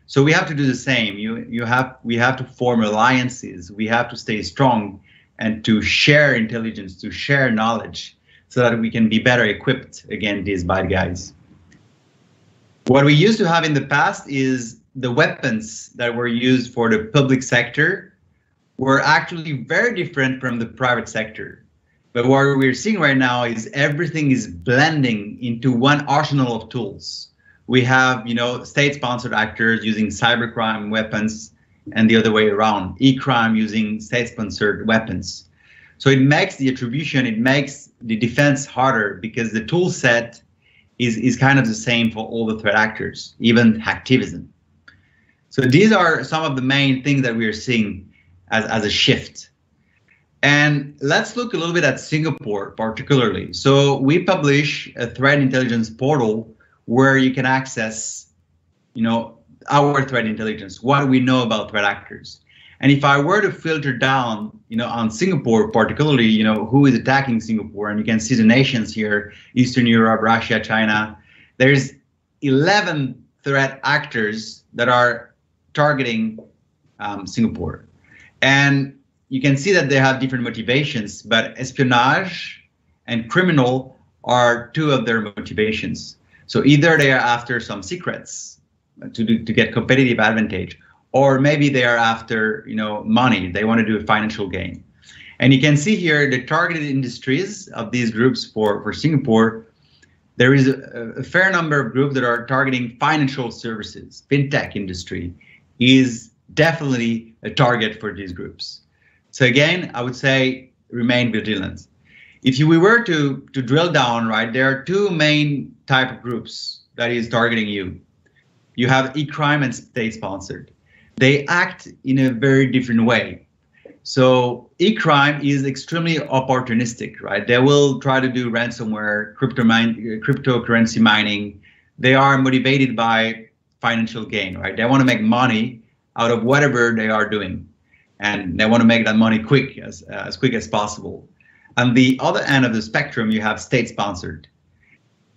So we have to do the same. We have to form alliances. We have to stay strong and to share intelligence, to share knowledge, so that we can be better equipped against these bad guys. What we used to have in the past is the weapons that were used for the public sector were actually very different from the private sector. But what we're seeing right now is everything is blending into one arsenal of tools. We have, state-sponsored actors using cybercrime weapons, and the other way around, e-crime using state-sponsored weapons. So it makes the attribution, it makes the defense harder, because the tool set is kind of the same for all the threat actors, even hacktivism. So these are some of the main things that we are seeing as a shift. And let's look a little bit at Singapore particularly. So we publish a threat intelligence portal where you can access, our threat intelligence, what we know about threat actors. And if I were to filter down, on Singapore particularly, who is attacking Singapore, and you can see the nations here, Eastern Europe, Russia, China, there's 11 threat actors that are targeting Singapore. And you can see that they have different motivations, but espionage and criminal are 2 of their motivations. So either they are after some secrets to get competitive advantage, or maybe they are after, money. They want to do a financial gain. And you can see here the targeted industries of these groups for Singapore. There is a fair number of groups that are targeting financial services. Fintech industry is definitely a target for these groups. So again, I would say remain vigilant. If we were to drill down, right, there are 2 main type of groups that is targeting you. You have e-crime and state-sponsored. They act in a very different way. So e-crime is extremely opportunistic, right? They will try to do ransomware, cryptocurrency mining. They are motivated by financial gain, right? They want to make money out of whatever they are doing, and they want to make that money as quick as possible. On the other end of the spectrum, you have state-sponsored.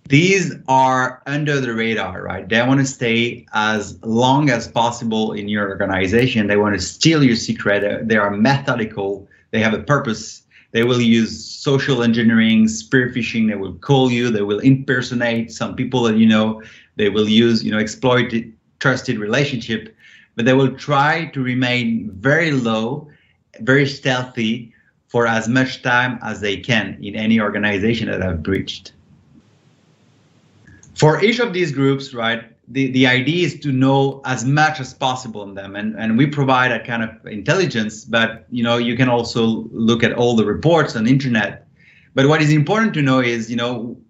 These are under the radar, right? They want to stay as long as possible in your organization. They want to steal your secret. They are methodical. They have a purpose. They will use social engineering, spear phishing. They will call you. They will impersonate some people that you know. They will use, exploit trusted relationship, but they will try to remain very low, very stealthy for as much time as they can in any organization that have breached. For each of these groups, right, the idea is to know as much as possible in them, and we provide a kind of intelligence, but you can also look at all the reports on the internet. But what is important to know is,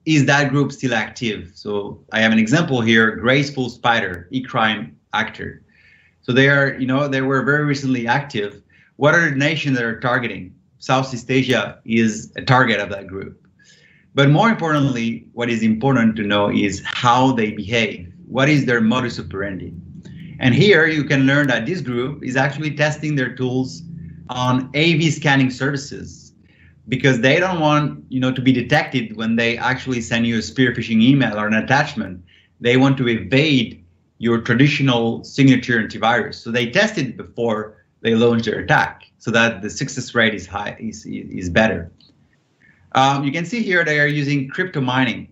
is that group still active? So I have an example here, Graceful Spider, e-crime actor. So they are, they were very recently active. What are the nations that are targeting? Southeast Asia is a target of that group. But more importantly, what is important to know is how they behave. What is their modus operandi? And here you can learn that this group is actually testing their tools on AV scanning services, because they don't want to be detected when they actually send you a spear phishing email or an attachment. They want to evade your traditional signature antivirus. So they test it before they launch their attack, so that the success rate is high, is better. You can see here they are using cryptocurrency,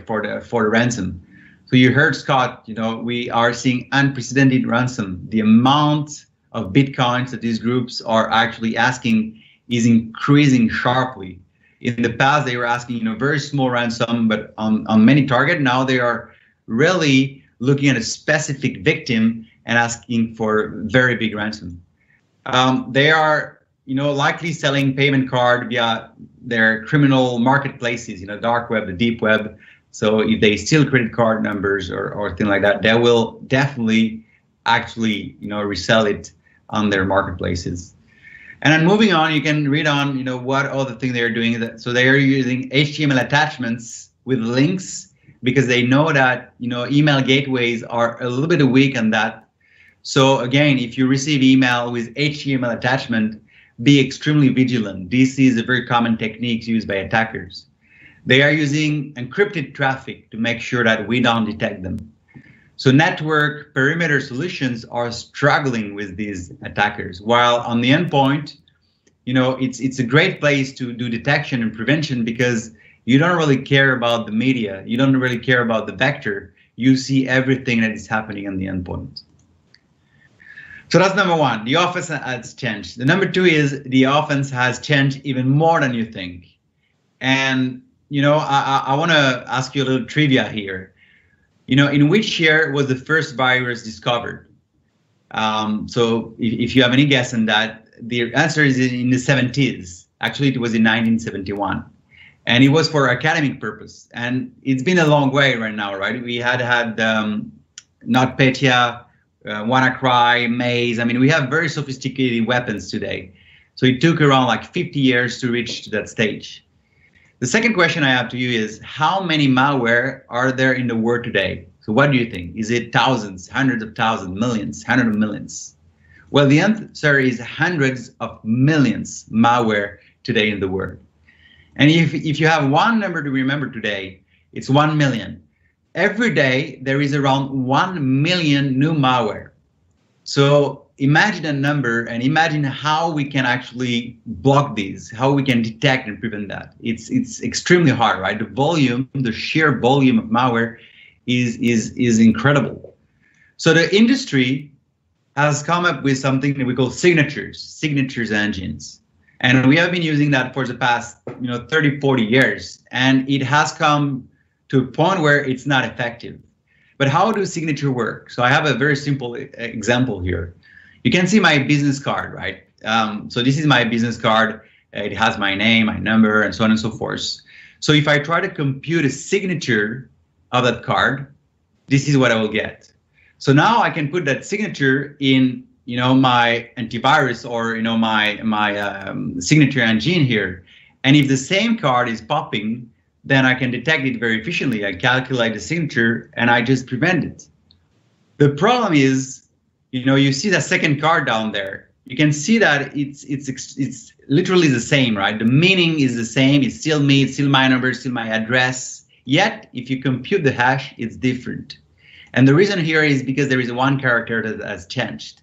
for the ransom. So you heard Scott, we are seeing unprecedented ransom. The amount of bitcoins that these groups are actually asking is increasing sharply. In the past, they were asking, very small ransom, but on many targets. Now they are really looking at a specific victim and asking for very big ransom. They are likely selling payment card via their criminal marketplaces, dark web, the deep web. So if they steal credit card numbers or things like that, they will definitely actually, resell it on their marketplaces. And then moving on, you can read on, what other thing they are doing. So they are using HTML attachments with links, because they know that, email gateways are a little bit weak on that. So again, if you receive email with HTML attachment, be extremely vigilant. This is a very common technique used by attackers. They are using encrypted traffic to make sure that we don't detect them. So network perimeter solutions are struggling with these attackers, while on the endpoint, it's a great place to do detection and prevention, because you don't really care about the media. You don't really care about the vector. You see everything that is happening on the endpoint. So that's number one. The offense has changed. The number two is the offense has changed even more than you think. And, I want to ask you a little trivia here. In which year was the first virus discovered? So if you have any guess on that, the answer is in the 70s. Actually, it was in 1971. And it was for academic purpose. And it's been a long way right now, right? We had NotPetya, WannaCry, Maze. I mean, we have very sophisticated weapons today. So it took around like 50 years to reach to that stage. The second question I have to you is, how many malware are there in the world today? So what do you think? Is it thousands, hundreds of thousands, millions, hundreds of millions? Well, the answer is hundreds of millions malware today in the world. And if you have one number to remember today, it's 1 million. Every day, there is around 1 million new malware. So imagine a number and imagine how we can actually block these, how we can detect and prevent that. It's extremely hard, right? The volume, the sheer volume of malware is incredible. So the industry has come up with something that we call signatures engines. And we have been using that for the past 30, 40 years. And it has come to a point where it's not effective. But how do signature work? So I have a very simple example here. You can see my business card, right? So this is my business card. It has my name, my number, and so on and so forth. So if I try to compute a signature of that card, this is what I will get. So now I can put that signature in my antivirus or my signature engine here. And if the same card is popping, then I can detect it very efficiently. I calculate the signature and I just prevent it. The problem is, you see that second card down there. you can see that it's literally the same, right? The meaning is the same. It's still me, it's still my number, still my address. Yet, if you compute the hash, it's different. And the reason here is because there is one character that has changed.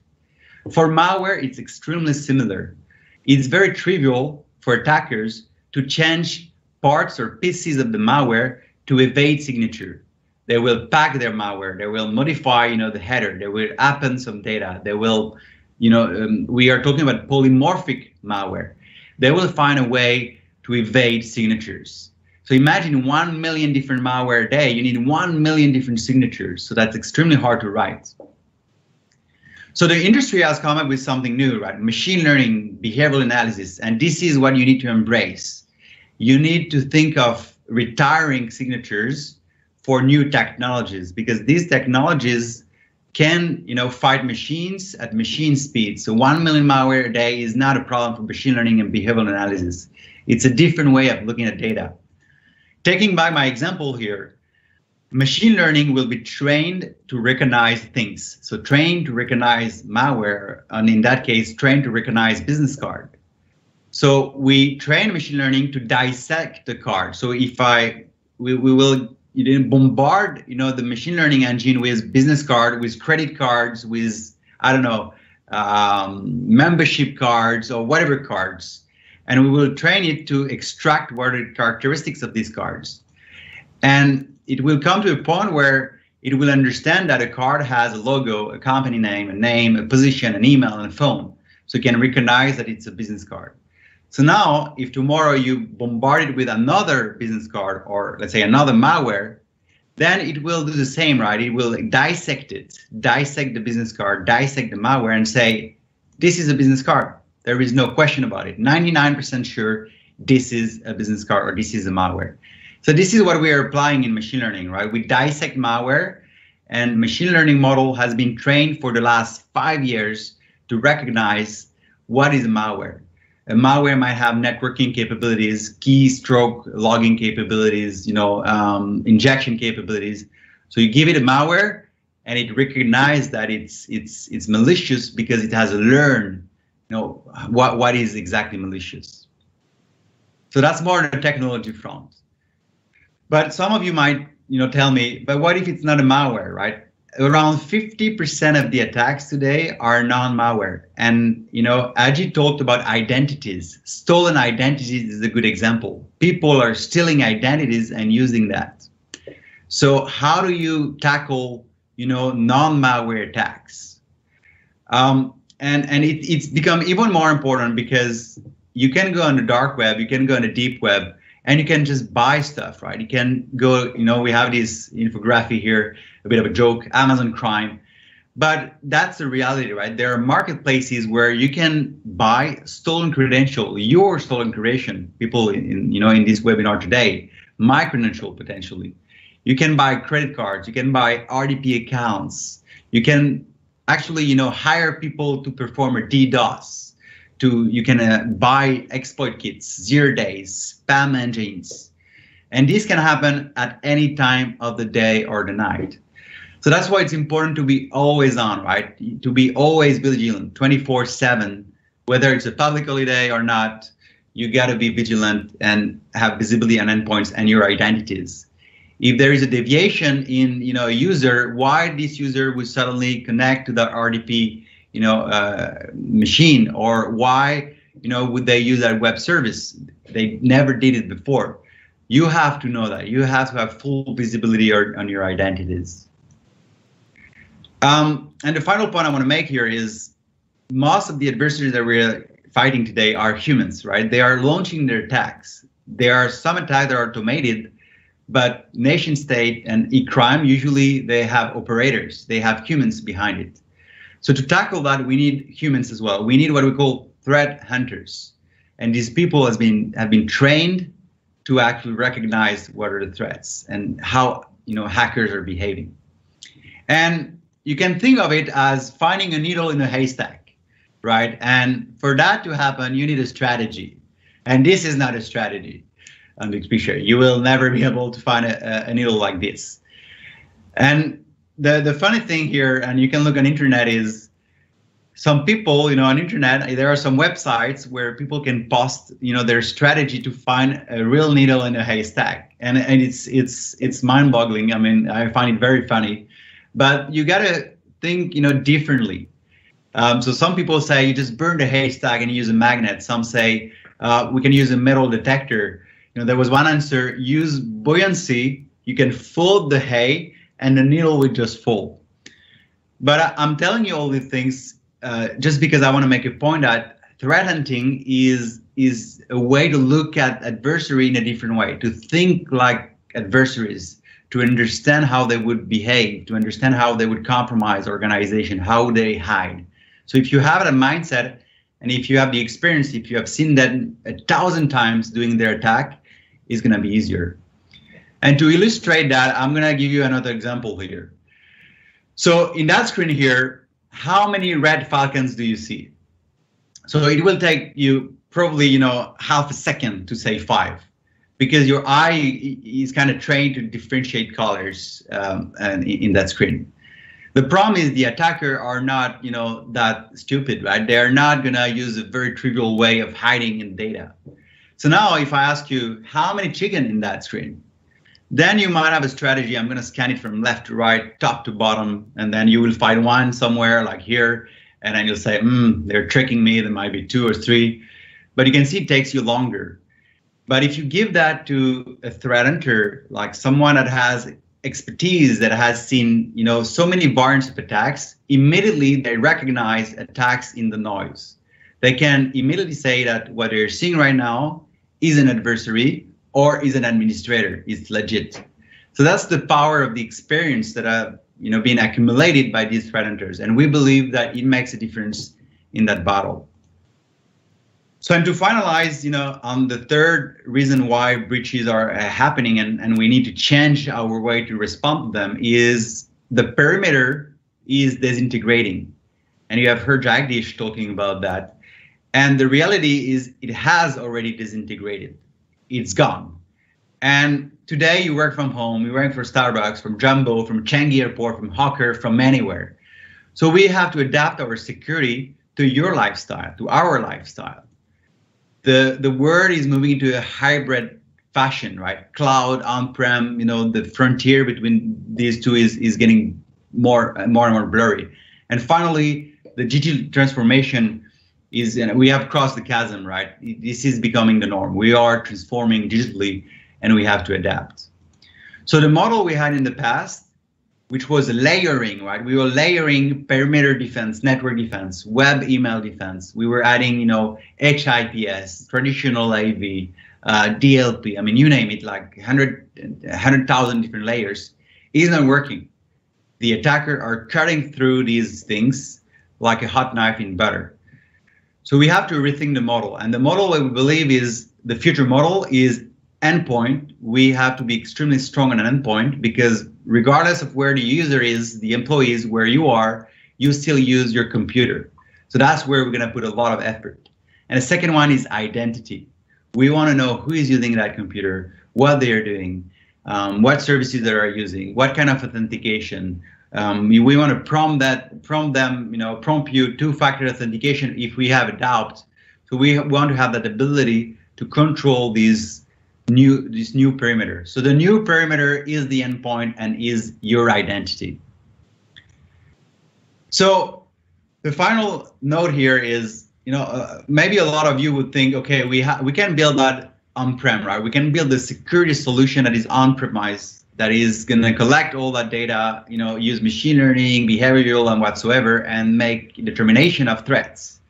For malware, it's extremely similar. It's very trivial for attackers to change parts or pieces of the malware to evade signature. They will pack their malware. They will modify, the header. They will append some data. They will, we are talking about polymorphic malware. They will find a way to evade signatures. So imagine 1 million different malware a day. You need 1 million different signatures. So that's extremely hard to write. So the industry has come up with something new, right? Machine learning, behavioral analysis, and this is what you need to embrace. You need to think of retiring signatures for new technologies, because these technologies can, fight machines at machine speed. So 1 million malware a day is not a problem for machine learning and behavioral analysis. It's a different way of looking at data. Taking back my example here, machine learning will be trained to recognize things. So trained to recognize malware, and in that case, trained to recognize business card. So we train machine learning to dissect the card. So if we will bombard, the machine learning engine with business card, with credit cards, with, I don't know, membership cards or whatever cards. And we will train it to extract what are the characteristics of these cards. And it will come to a point where it will understand that a card has a logo, a company name, a position, an email, and a phone. So it can recognize that it's a business card. So now, if tomorrow you bombard it with another business card, or let's say another malware, then it will do the same, right? It will dissect it, dissect the business card, dissect the malware, and say, this is a business card. There is no question about it. 99% sure this is a business card or this is a malware. So this is what we are applying in machine learning, right? We dissect malware, and machine learning model has been trained for the last 5 years to recognize what is a malware. A malware might have networking capabilities, keystroke logging capabilities, injection capabilities. So you give it a malware, and it recognizes that it's malicious because it has learned, what is exactly malicious. So that's more on the technology front. But some of you might, tell me, but what if it's not a malware, right? Around 50% of the attacks today are non-malware. And, Ajit talked about identities. Stolen identities is a good example. People are stealing identities and using that. So how do you tackle, non-malware attacks? And it's become even more important because you can go on the dark web, you can go on the deep web, and you can just buy stuff, right? You can go, we have this infographic here, a bit of a joke, Amazon crime. But that's the reality, right? There are marketplaces where you can buy stolen credential, your stolen creation. People in this webinar today, my credential potentially. You can buy credit cards, you can buy RDP accounts, you can actually, hire people to perform a DDoS. You can buy exploit kits, 0 days, spam engines. And this can happen at any time of the day or the night. So that's why it's important to be always on, right? To be always vigilant, 24/7, whether it's a public holiday or not, you got to be vigilant and have visibility on endpoints and your identities. If there is a deviation in, a user, why this user would suddenly connect to the RDP, machine, or why, would they use that web service? They never did it before. You have to know that. You have to have full visibility on your identities. And the final point I want to make here is most of the adversaries that we're fighting today are humans, right? They are launching their attacks. There are some attacks that are automated, but nation state and e-crime, usually they have operators. They have humans behind it. So to tackle that, we need humans as well. We need what we call threat hunters. And these people have been trained to actually recognize what are the threats and how hackers are behaving. And you can think of it as finding a needle in a haystack, right? And for that to happen, you need a strategy. And this is not a strategy. On the picture, you will never be able to find a needle like this. And the funny thing here, and you can look on internet, is some people, on internet, there are some websites where people can post, their strategy to find a real needle in a haystack, and it's mind-boggling. I mean, I find it very funny, but you gotta think, differently. So some people say you just burn the haystack and use a magnet. Some say we can use a metal detector. There was one answer: use buoyancy. You can float the hay, and the needle will just fall. But I'm telling you all these things just because I want to make a point that threat hunting is a way to look at adversary in a different way, to think like adversaries, to understand how they would behave, to understand how they would compromise organization, how they hide. So if you have that mindset, and if you have the experience, if you have seen that 1,000 times doing their attack, it's going to be easier. And to illustrate that, I'm going to give you another example here. So in that screen here, how many red falcons do you see? So it will take you probably, half a second to say 5, because your eye is kind of trained to differentiate colors and in that screen. The problem is the attacker are not, that stupid, right? They are not going to use a very trivial way of hiding in data. So now if I ask you how many chicken in that screen, then you might have a strategy. I'm going to scan it from left to right, top to bottom, and then you will find one somewhere like here, and then you'll say, they're tricking me. There might be 2 or 3, but you can see it takes you longer. But if you give that to a threat hunter, like someone that has expertise, that has seen, so many variants of attacks, immediately they recognize attacks in the noise. They can immediately say that what they're seeing right now is an adversary or is an administrator. It's legit. So that's the power of the experience that have been accumulated by these threat hunters, and we believe that it makes a difference in that battle. So, and to finalize, on the third reason why breaches are happening and we need to change our way to respond to them is the perimeter is disintegrating, and you have heard Jagdish talking about that. And the reality is it has already disintegrated. It's gone. And today you work from home, you work for Starbucks, from Jumbo, from Changi Airport, from Hawker, from anywhere. So we have to adapt our security to your lifestyle, to our lifestyle. The world is moving into a hybrid fashion, right? Cloud, on-prem, the frontier between these two is getting more and more blurry. And finally, the digital transformation is, we have crossed the chasm, right? This is becoming the norm. We are transforming digitally, and we have to adapt. So the model we had in the past, which was layering, right? We were layering perimeter defense, network defense, web email defense. We were adding, HIPS, traditional AV, DLP. I mean, you name it, like 100,000 different layers. It's not working. The attacker are cutting through these things like a hot knife in butter. So we have to rethink the model. And the model that we believe is the future model is endpoint. We have to be extremely strong on an endpoint, because regardless of where the user is, the employee is, where you are, you still use your computer. So that's where we're going to put a lot of effort. And the second one is identity. We want to know who is using that computer, what they are doing, what services they are using, what kind of authentication. We want to prompt you two-factor authentication if we have a doubt. So we want to have that ability to control this new perimeter. So the new perimeter is the endpoint and is your identity. So the final note here is, maybe a lot of you would think, okay, we can build that on-prem, right? We can build a security solution that is on-premise, that is going to collect all that data, use machine learning, behavioral, and whatsoever, and make determination of threats.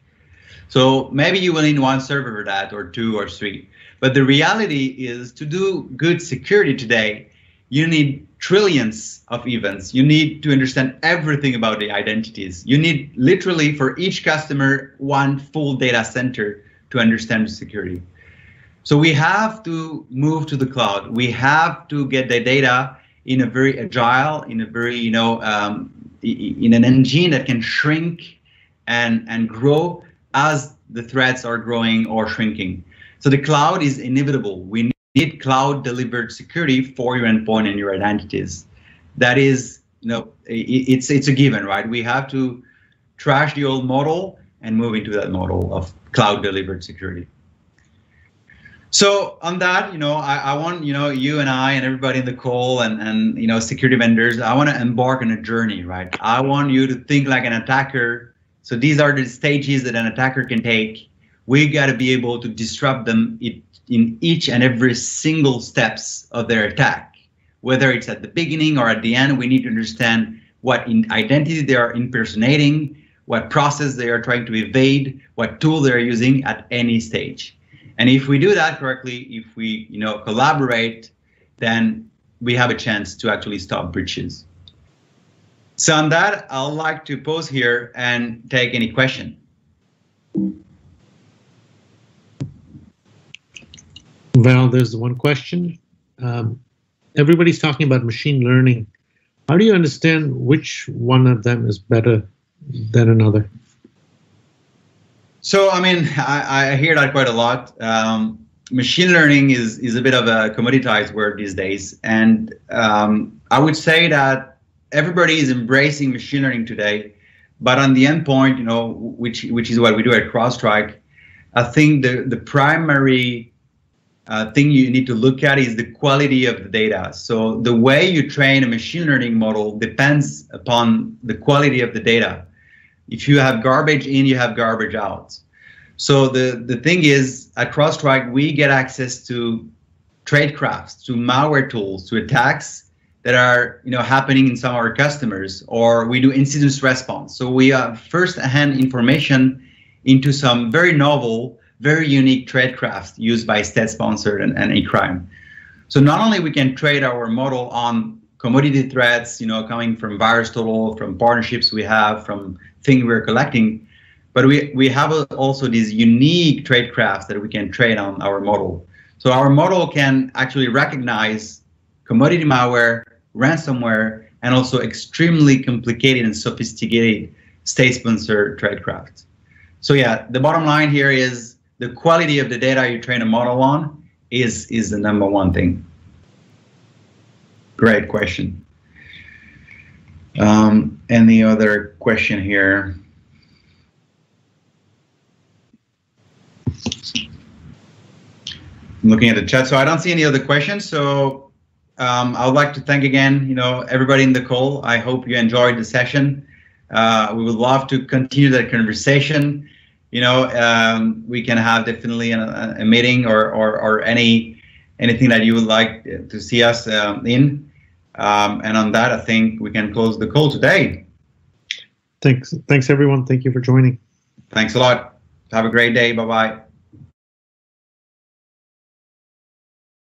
So maybe you will need one server for that, or 2 or 3. But the reality is, to do good security today, you need trillions of events. You need to understand everything about the identities. You need literally for each customer one full data center to understand security. So we have to move to the cloud. We have to get the data in a very agile, in a very, in an engine that can shrink and grow as the threats are growing or shrinking. So the cloud is inevitable. We need cloud delivered security for your endpoint and your identities. That is, it's a given, right? We have to trash the old model and move into that model of cloud delivered security. So on that, I want, you and I and everybody in the call and security vendors, I want to embark on a journey, right? I want you to think like an attacker. So these are the stages that an attacker can take. We got to be able to disrupt them in each and every single steps of their attack. Whether it's at the beginning or at the end, we need to understand what identity they are impersonating, what process they are trying to evade, what tool they're using at any stage. And if we do that correctly, if we collaborate, then we have a chance to actually stop breaches. So on that, I'd like to pause here and take any question. Well, there's one question. Everybody's talking about machine learning. How do you understand which one of them is better than another? So, I mean, I hear that quite a lot. Machine learning is a bit of a commoditized word these days. And I would say that everybody is embracing machine learning today. But on the endpoint, which is what we do at CrowdStrike, I think the primary thing you need to look at is the quality of the data. So the way you train a machine learning model depends upon the quality of the data. If you have garbage in, you have garbage out. So the thing is, at CrowdStrike, we get access to tradecrafts, to malware tools, to attacks that are happening in some of our customers, or we do incident response. So we have first-hand information into some very novel, very unique tradecrafts used by state-sponsored and e-crime. So not only we can trade our model on commodity threats, coming from VirusTotal, from partnerships we have, from things we're collecting, but we have also these unique tradecrafts that we can trade on our model. So our model can actually recognize commodity malware, ransomware, and also extremely complicated and sophisticated state-sponsored tradecraft. So yeah, the bottom line here is the quality of the data you train a model on is the #1 thing. Great question. Any other question here? I'm looking at the chat, so I don't see any other questions. So I would like to thank again, everybody in the call. I hope you enjoyed the session. We would love to continue that conversation. We can have definitely a meeting or anything that you would like to see us in. And on that, I think we can close the call today. Thanks everyone. Thank you for joining. Thanks a lot. Have a great day. Bye-bye.